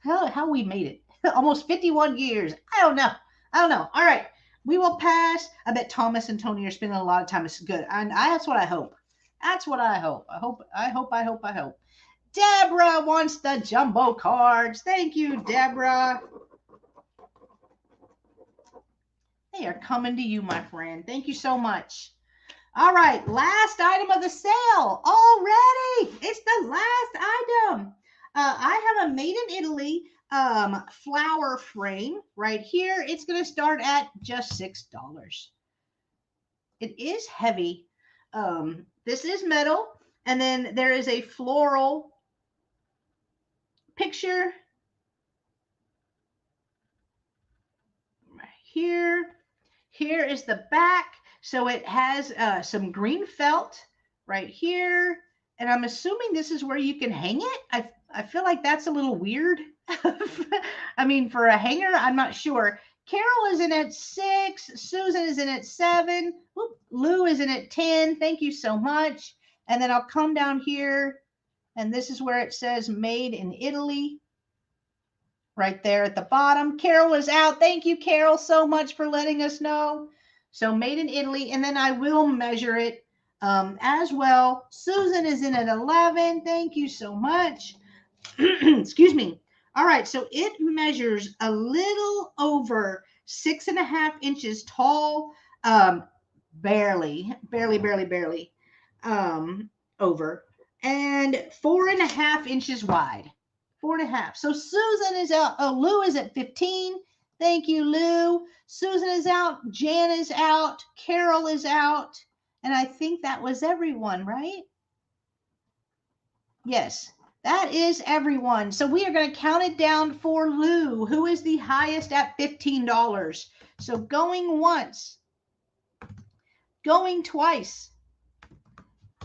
How we made it. Almost 51 years. I don't know. All right. We will pass. I bet Thomas and Tony are spending a lot of time. It's good. And that's what I hope. That's what I hope. I hope. Deborah wants the jumbo cards. Thank you, Deborah. They are coming to you, my friend. Thank you so much. All right. Last item of the sale already. It's the last item. I have a made in Italy flower frame right here. It's going to start at just $6. It is heavy. This is metal, and then there is a floral picture right here. Here is the back. So it has some green felt right here. And I'm assuming this is where you can hang it. I feel like that's a little weird. I mean, for a hanger, I'm not sure. Carol is in at 6. Susan is in at 7. Oop, Lou is in at 10. Thank you so much. And then I'll come down here, and this is where it says made in Italy. Right there at the bottom. Carol is out. Thank you, Carol, so much for letting us know. So made in Italy, and then I will measure it as well. Susan is in at 11. Thank you so much. Excuse me. All right, so it measures a little over 6.5 inches tall, barely over, and 4.5 inches wide. 4.5. So Susan is out. Oh, Lou is at 15. Thank you, Lou. Susan is out. Jan is out. Carol is out. And I think that was everyone, right? Yes. That is everyone. So we are going to count it down for Lou, who is the highest at $15. So going once, going twice,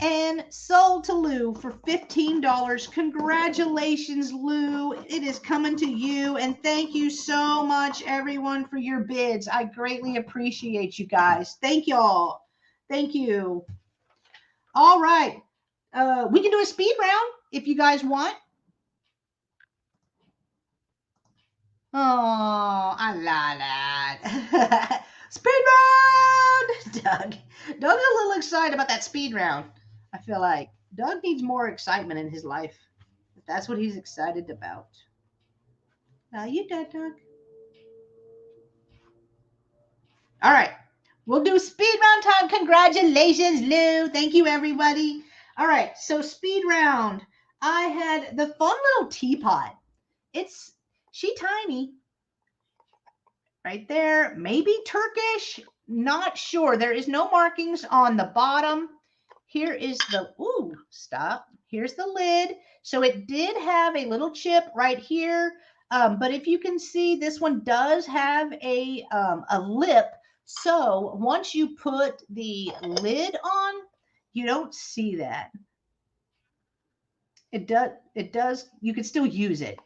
and sold to Lou for $15. Congratulations, Lou. It is coming to you. And thank you so much, everyone, for your bids. I greatly appreciate you guys. Thank y'all. Thank you. All right. We can do a speed round if you guys want. Oh, I love that. Speed round! Doug. Doug's a little excited about that speed round. I feel like Doug needs more excitement in his life. That's what he's excited about. Now you done, Doug. All right. We'll do speed round time. Congratulations, Lou. Thank you, everybody. All right. So speed round. I had the fun little teapot. She tiny. Right there. Maybe Turkish. Not sure. There is no markings on the bottom. Here is the, stop. Here's the lid. So it did have a little chip right here. But if you can see, this one does have a lip. So once you put the lid on, you don't see that. It does, you can still use it.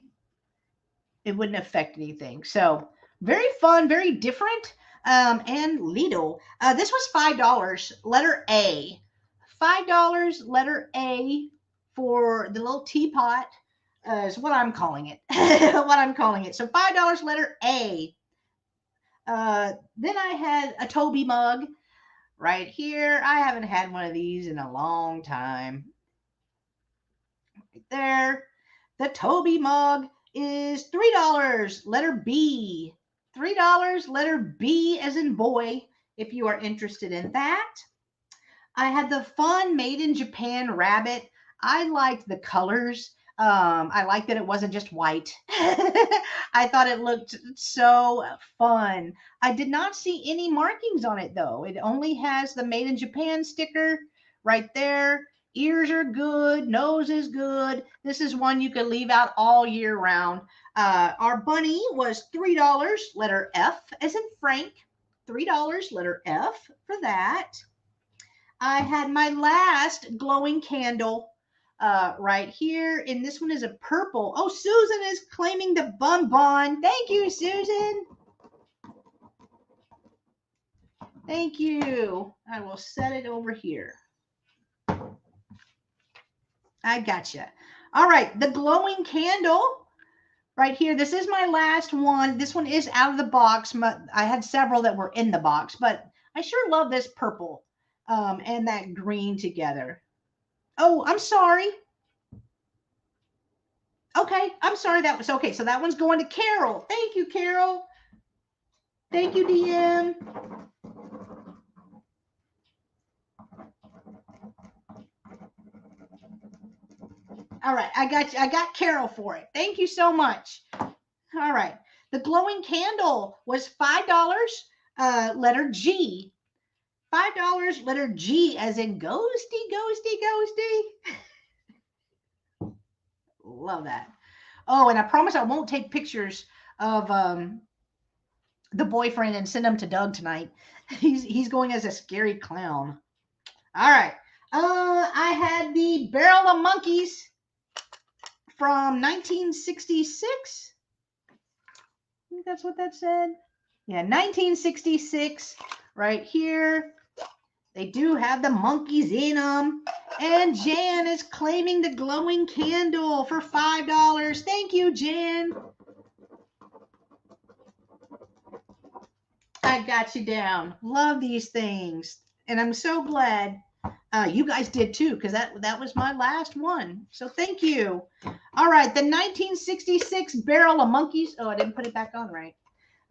It wouldn't affect anything. So very fun, very different. And Lidl. This was $5, letter A. $5, letter A for the little teapot is what I'm calling it. So $5, letter A. Then I had a Toby mug right here. I haven't had one of these in a long time. Right there. The Toby mug is $3, letter B. $3, letter B as in boy, if you are interested in that. I had the fun Made in Japan rabbit. I liked the colors. I liked that it wasn't just white. I thought it looked so fun. I did not see any markings on it, though. It only has the Made in Japan sticker right there. Ears are good. Nose is good. This is one you can leave out all year round. Our bunny was $3, letter F as in Frank. $3, letter F for that. I had my last glowing candle right here, and this one is a purple. Oh, Susan is claiming the bonbon. Thank you, Susan. Thank you. I will set it over here. I gotcha. All right, the glowing candle right here. This is my last one. This one is out of the box. I had several that were in the box, but I sure love this purple and that green together. Oh, I'm sorry. Okay, I'm sorry. That was okay. So that one's going to Carol. Thank you, Carol. Thank you, DM. All right, I got you. I got Carol for it. Thank you so much. All right, the glowing candle was $5. Letter G. $5, letter G, as in ghosty, ghosty, ghosty. Love that. Oh, and I promise I won't take pictures of the boyfriend and send them to Doug tonight. He's going as a scary clown. All right. I had the Barrel of Monkeys from 1966. I think that's what that said. Yeah, 1966 right here. They do have the monkeys in them. And Jan is claiming the glowing candle for $5. Thank you, Jan. I got you down. Love these things. And I'm so glad you guys did too, because that was my last one. So thank you. All right, the 1966 Barrel of Monkeys. Oh, I didn't put it back on right.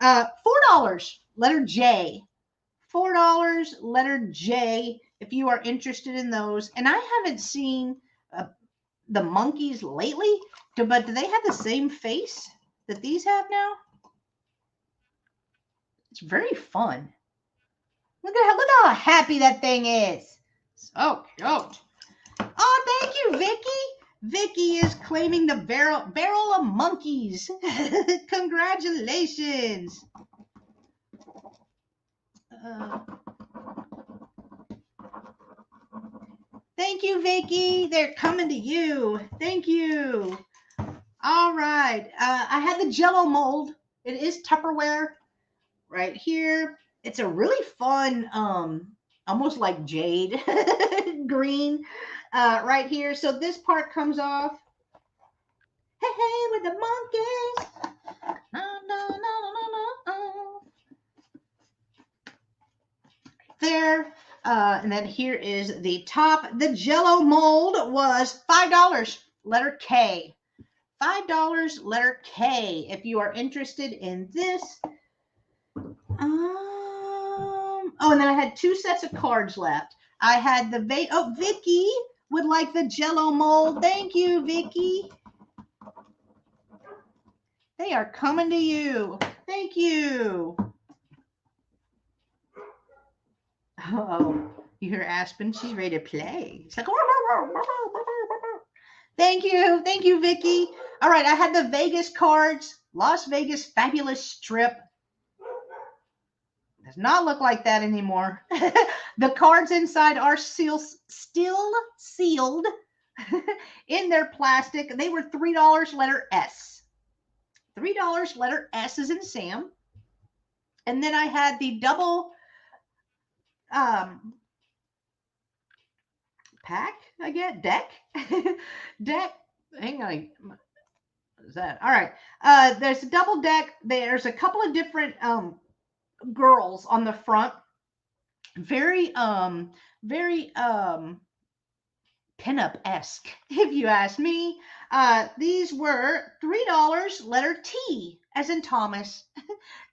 $4, letter J. $4, letter J, if you are interested in those. And I haven't seen the monkeys lately, but do they have the same face that these have now? It's very fun. Look how happy that thing is. So cute. Oh, thank you, Vicky. Vicky is claiming the barrel of monkeys. Congratulations. Thank you, Vicky. They're coming to you. Thank you. All right. I had the Jello mold. It is Tupperware right here. It's a really fun, almost like jade green right here. So this part comes off. Hey, hey, with the monkeys. No, no, no, no, no, no. There. And then here is the top. The Jello mold was $5. Letter K. $5, letter K. If you are interested in this. Oh, and then I had 2 sets of cards left. I had the Vicky would like the Jello mold. Thank you, Vicky. They are coming to you. Thank you. Oh, you hear Aspen? She's ready to play. It's like, thank you, Vicky. All right, I had the Vegas cards, Las Vegas Fabulous Strip. Does not look like that anymore. The cards inside are still sealed in their plastic. They were $3, letter S. $3, letter S is in Sam. And then I had the double pack, I get deck. Deck. Hang on. What is that? All right. There's a double deck. There's a couple of different girls on the front. Very pinup-esque, if you ask me. These were $3, letter T, as in Thomas.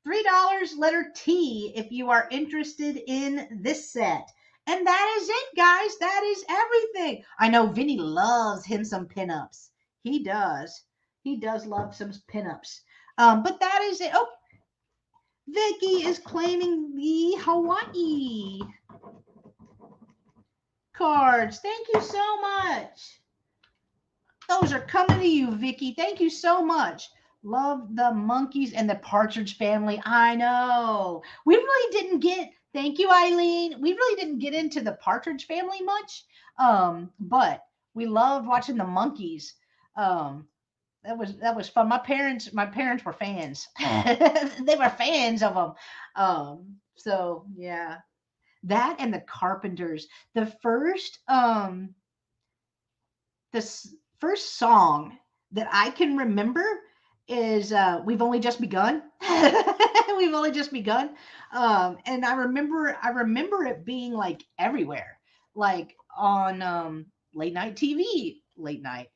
$3, letter T, if you are interested in this set. And that is it, guys. That is everything. I know Vinny loves him some pinups. He does. He does love some pinups. But that is it. Oh, Vicky is claiming the Hawaii cards. Thank you so much. Those are coming to you, Vicky. Thank you so much. Love the monkeys and the Partridge Family. I know. We really didn't get, thank you, Eileen. We really didn't get into the Partridge Family much. But we loved watching the monkeys. That was fun. My parents were fans. They were fans of them. So yeah. That and the Carpenters. The first first song that I can remember is We've Only Just Begun. We've Only Just Begun. And I remember it being like everywhere, like on late night TV, late night,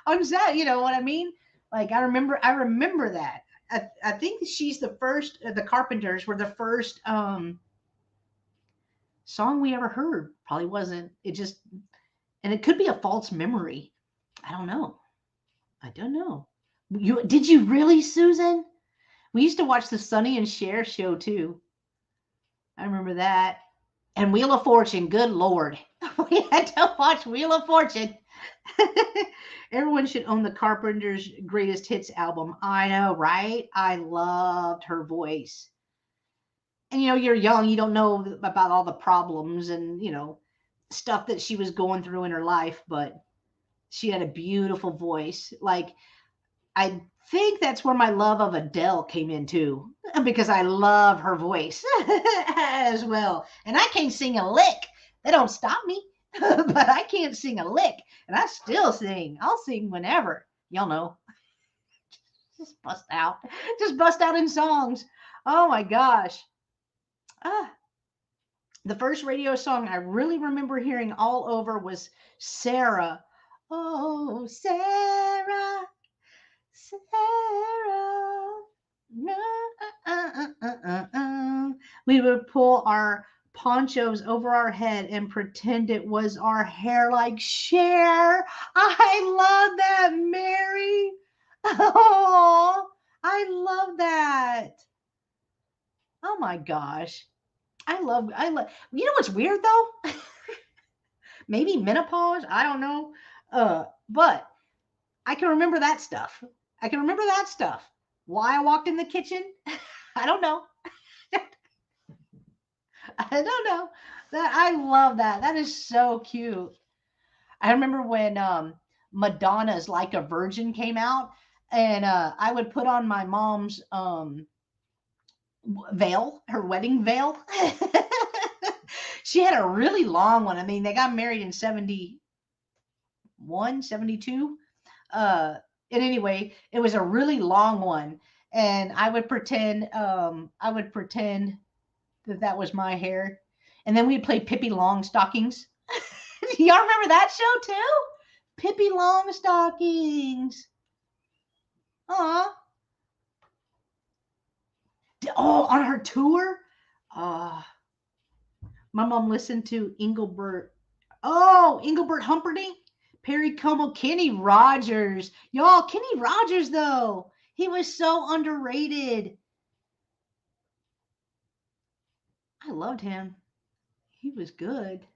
on set, you know what I mean? Like I remember that. I think she's the first, the Carpenters were the first song we ever heard. Probably wasn't. It just, and it could be a false memory. I don't know. Did you really, Susan? We used to watch the Sonny and Cher show too. I remember that. And Wheel of Fortune, good Lord. We had to watch Wheel of Fortune. Everyone should own the Carpenters' greatest hits album. I know, right? I loved her voice. And you're young, you don't know about all the problems and, stuff that she was going through in her life, but she had a beautiful voice. Like, I think that's where my love of Adele came in too, because I love her voice as well. And I can't sing a lick. They don't stop me, but I can't sing a lick. And I still sing. I'll sing whenever. Y'all know. Just bust out. Just bust out in songs. Oh my gosh. The first radio song I really remember hearing all over was Sarah. Oh, Sarah. Sarah, we would pull our ponchos over our head and pretend it was our hair like Cher. I love that, Mary. Oh, I love that. Oh my gosh. I love, you know what's weird though? maybe menopause. I don't know. But I can remember that stuff. I can remember that stuff. Why I walked in the kitchen, I don't know. I don't know. That I love that. That is so cute. I remember when Madonna's Like a Virgin came out, and I would put on my mom's veil, her wedding veil. She had a really long one. I mean, they got married in 71, 72. And anyway, it was a really long one. And I would pretend that that was my hair. And then we'd play Pippi Longstockings. Y'all remember that show too? Pippi Longstockings. Aw. Oh, on her tour? Uh, my mom listened to Engelbert. Oh, Engelbert Humperdinck, Perry Como, Kenny Rogers. Y'all, Kenny Rogers, though. He was so underrated. I loved him. He was good.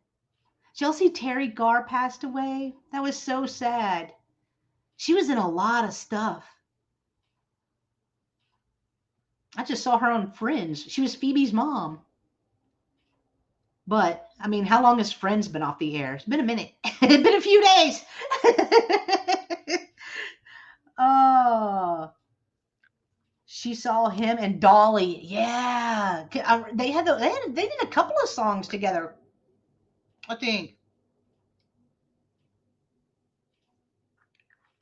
Chelsea Terry Garr passed away. That was so sad. She was in a lot of stuff. I just saw her on Friends. She was Phoebe's mom. But I mean, how long has Friends been off the air? It's been a minute. It's been a few days. Oh, she saw him and Dolly. Yeah, they did a couple of songs together. I think.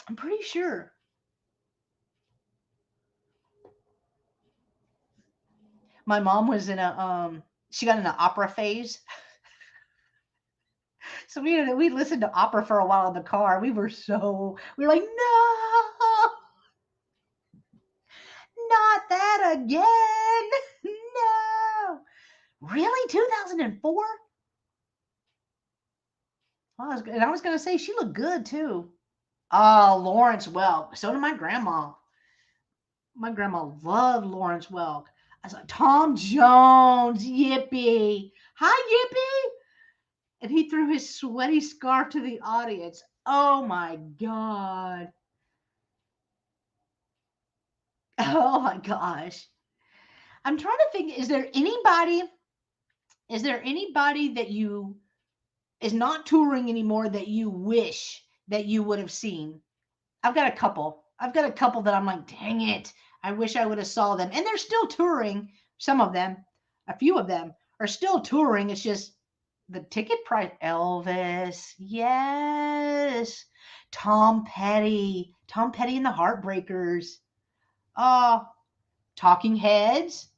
I'm pretty sure. My mom was in a she got in an opera phase. So we listened to opera for a while in the car. We were like, no, not that again. No. Really? 2004? And I was going to say she looked good too. Oh, Lawrence Welk. So did my grandma. My grandma loved Lawrence Welk. I was like, Tom Jones, Yippee. Hi, Yippee. And he threw his sweaty scarf to the audience. Oh my God. Oh my gosh. I'm trying to think, is there anybody that you is not touring anymore that you wish that you would have seen? I've got a couple. I've got a couple that I'm like, dang it. I wish I would have saw them. And they're still touring. Some of them, a few of them are still touring. It's just the ticket price. Elvis. Yes. Tom Petty and the Heartbreakers. Oh, Talking Heads.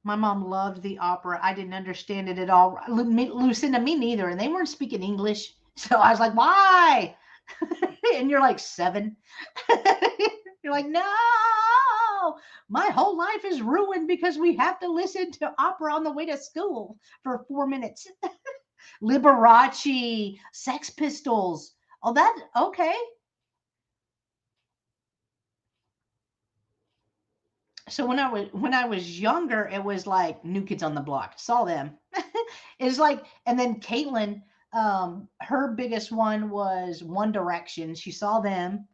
My mom loved the opera. I didn't understand it at all. Lucinda, me neither. And they weren't speaking English. So I was like, why? And you're like 7. You're like, no, my whole life is ruined because we have to listen to opera on the way to school for 4 minutes. Liberace, Sex Pistols. Oh, that, okay. So when I was younger, it was like New Kids on the Block. Saw them. It's like, and then Caitlin, her biggest one was One Direction. She saw them.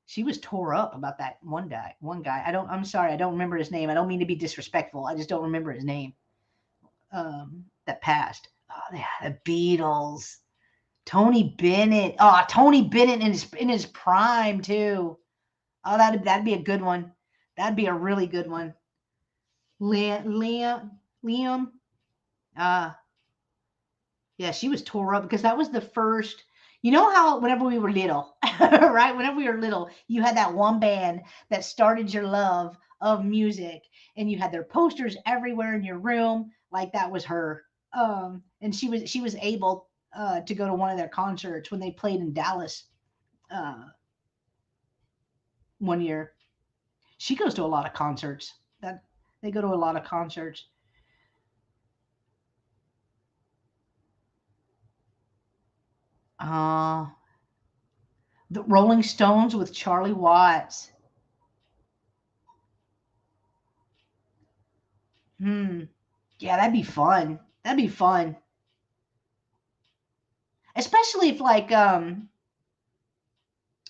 She was tore up about that one guy. One guy. I'm sorry, I don't remember his name. I don't mean to be disrespectful. I just don't remember his name. That passed. Oh, yeah, the Beatles. Tony Bennett. Oh, Tony Bennett in his prime too. Oh, that'd be a good one. That'd be a really good one. Liam. Uh, yeah, she was tore up because that was the first. You know how whenever we were little, right? Whenever we were little, you had that one band that started your love of music, and you had their posters everywhere in your room. Like that was her. And she was able to go to one of their concerts when they played in Dallas uh, one year. She goes to a lot of concerts. That they go to a lot of concerts. Uh, the Rolling Stones with Charlie Watts. Hmm. Yeah, that'd be fun. That'd be fun. especially if like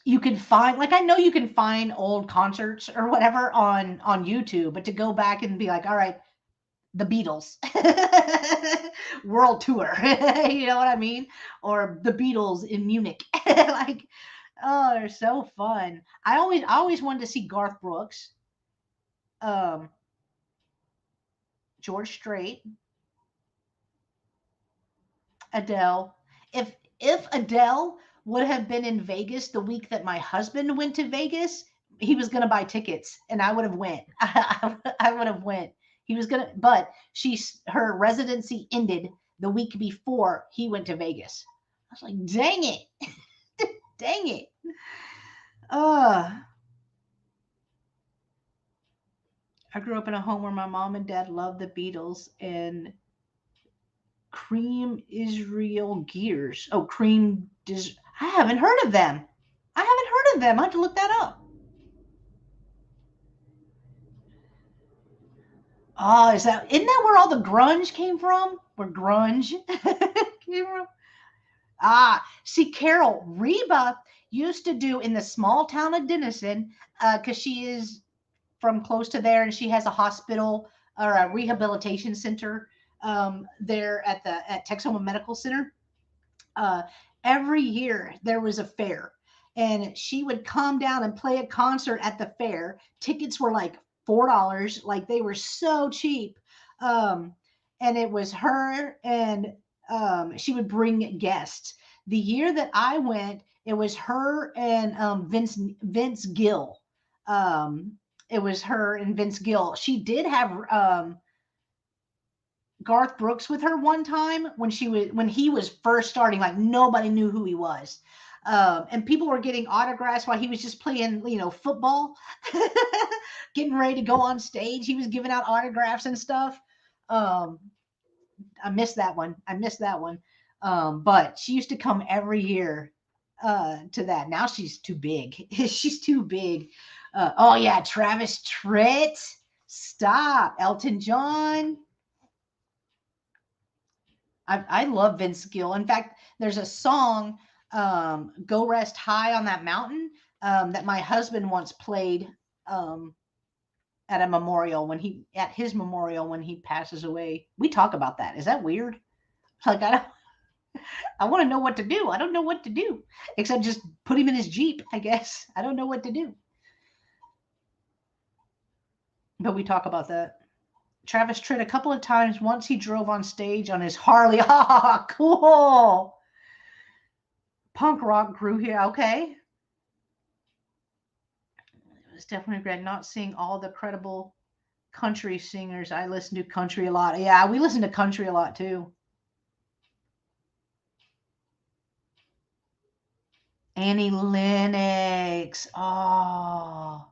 you can find, like, I know you can find old concerts or whatever on YouTube, but to go back and be like, all right, the Beatles world tour, you know what I mean? Or the Beatles in Munich. Like, oh, they're so fun. I always wanted to see Garth Brooks, um, George Strait, Adele. If Adele would have been in Vegas the week that my husband went to Vegas, he was gonna buy tickets, and I would have went. I would have went. He was gonna, but her residency ended the week before he went to Vegas. I was like, dang it, dang it. Uh, I grew up in a home where my mom and dad loved the Beatles and Cream Israel Gears. Oh, I haven't heard of them. I haven't heard of them. I have to look that up. Oh, isn't that where all the grunge came from? Where grunge came from? Ah, see, Carol, Reba used to do in the small town of Denison, because she is from close to there, and she has a hospital or a rehabilitation center there at Texoma Medical Center. uh, every year there was a fair, and she would come down and play a concert at the fair. Tickets were like $4, like they were so cheap. um, and it was her, and she would bring guests. The year that I went, it was her and Vince Gill. um, it was her and Vince Gill. She did have Garth Brooks with her one time when he was first starting, like nobody knew who he was. And people were getting autographs while he was just playing, football, getting ready to go on stage. He was giving out autographs and stuff. Um, I missed that one. I missed that one. But she used to come every year to that. Now she's too big. She's too big. Oh yeah, Travis Tritt. Stop. Elton John. I love Vince Gill. In fact, there's a song, "Go Rest High on That Mountain," that my husband once played um, at his memorial when he passes away. We talk about that. Is that weird? Like, I want to know what to do. I don't know what to do except just put him in his Jeep, I guess. I don't know what to do. But we talk about that. Travis Tritt a couple of times. Once he drove on stage on his Harley. Ah, cool. Punk rock grew here. Okay. It was definitely great not seeing all the credible country singers. I listen to country a lot. Yeah, we listen to country a lot too. Annie Lennox. Oh,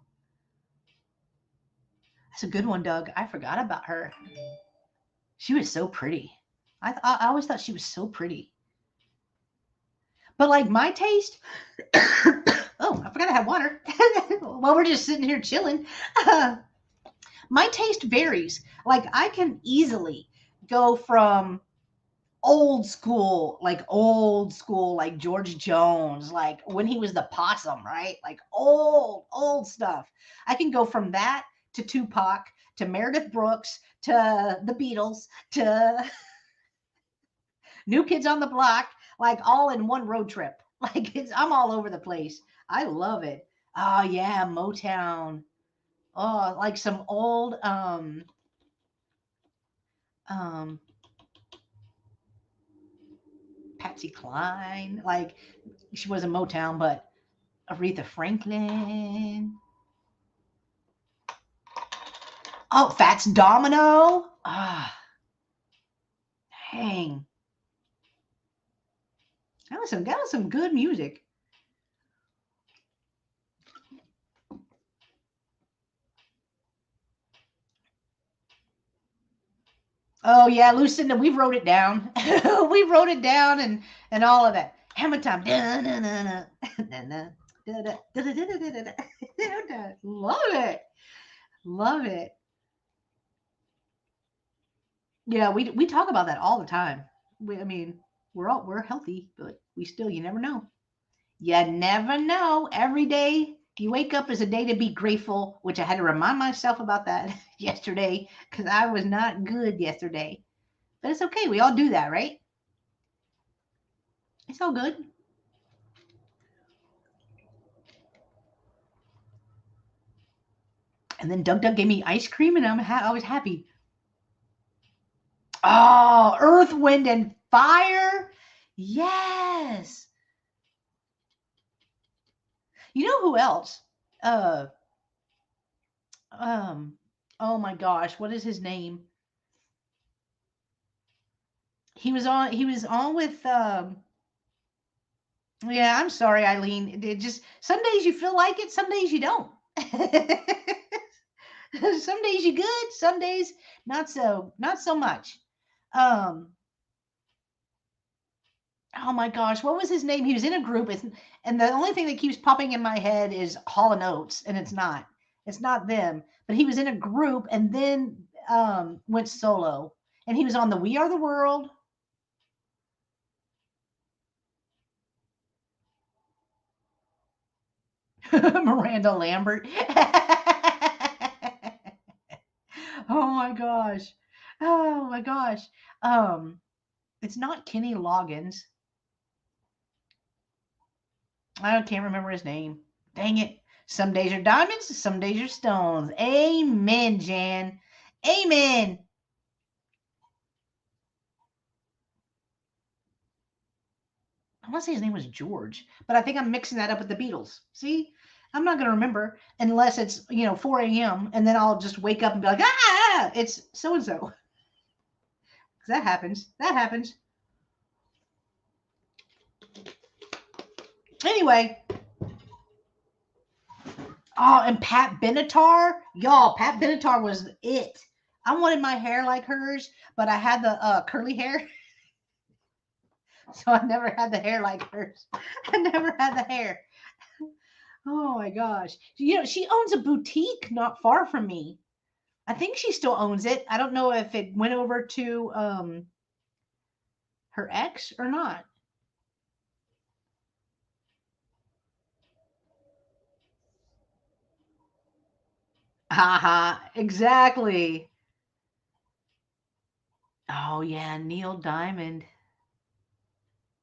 that's a good one, Doug. I forgot about her. She was so pretty. I always thought she was so pretty. But like my taste, oh, I forgot I have water. While we're just sitting here chilling. My taste varies. Like I can easily go from old school, like George Jones, like when he was the Possum, right? Like old stuff. I can go from that to Tupac to Meredith Brooks to the Beatles to New Kids on the Block, like all in one road trip. Like I'm all over the place. I love it. Oh yeah, Motown. Oh, like some old um Patsy Cline. Like she was a Motown, but Aretha Franklin. Oh, Fats Domino. Ah, dang. That was some good music. Oh yeah, Lucinda, we wrote it down. We wrote it down and all of that. Hammer time. Love it. Love it. Yeah, we talk about that all the time. I mean, we're healthy, but you never know. You never know. Every day you wake up is a day to be grateful, which I had to remind myself about that yesterday because I was not good yesterday. But it's okay. We all do that, right? It's all good. And then Doug gave me ice cream, and I was happy. Oh, Earth, Wind, and Fire. Yes. You know who else? Uh, um, oh my gosh, what is his name? He was on with yeah, I'm sorry, Eileen. It just some days you feel like it, some days you don't. Some days you good, some days not so much. Um, oh my gosh, what was his name? He was in a group, and the only thing that keeps popping in my head is Hall and Oates, and it's not. It's not them. But he was in a group and then went solo. And he was on the We Are the World. Miranda Lambert. Oh my gosh. Oh my gosh. Um, it's not Kenny Loggins. I can't remember his name. Dang it. Some days are diamonds, some days are stones. Amen, Jan. Amen. I want to say his name was George, but I think I'm mixing that up with the Beatles. See, I'm not going to remember unless it's 4 a.m. and then I'll just wake up and be like, ah, it's so and so. That happens. That happens. Anyway, oh, and Pat Benatar, y'all, Pat Benatar was it. I wanted my hair like hers, but I had the curly hair, so I never had the hair like hers. I never had the hair. Oh my gosh. She owns a boutique not far from me. I think she still owns it. I don't know if it went over to her ex or not. Haha, exactly. Oh yeah, Neil Diamond,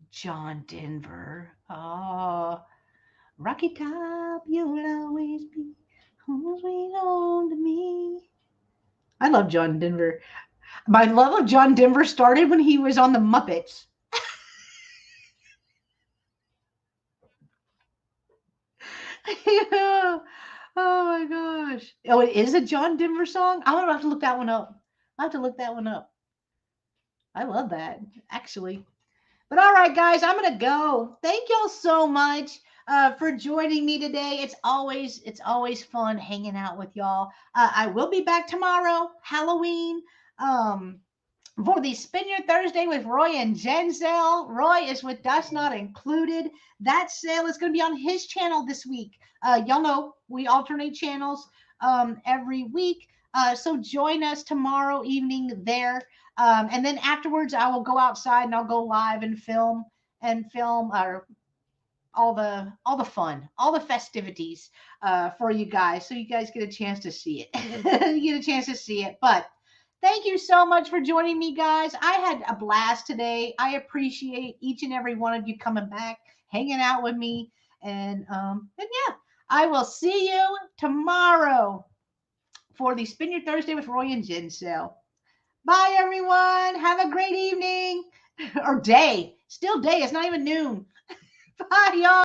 John Denver. Oh, Rocky Top, you'll always be home sweet home to me. I love John Denver. My love of John Denver started when he was on the Muppets. Yeah. Oh my gosh. Oh, it is a John Denver song? I'm gonna have to look that one up. I have to look that one up. I love that, actually. But all right, guys, I'm gonna go. Thank y'all so much for joining me today. It's always fun hanging out with y'all. I will be back tomorrow, Halloween. Um, for the Spin Your Thursday with Roy and Jen sale. Roy is with Dust Not Included. That sale is going to be on his channel this week. Y'all know we alternate channels every week. So join us tomorrow evening there. And then afterwards, I will go outside and I'll go live and film all the fun, all the festivities for you guys, so you guys get a chance to see it. You get a chance to see it. But thank you so much for joining me, guys. I had a blast today. I appreciate each and every one of you coming back, hanging out with me, and yeah, I will see you tomorrow for the Spin Your Thursday with Roy and Jen sale. Bye, everyone. Have a great evening or day. Still day. It's not even noon. Bye, y'all.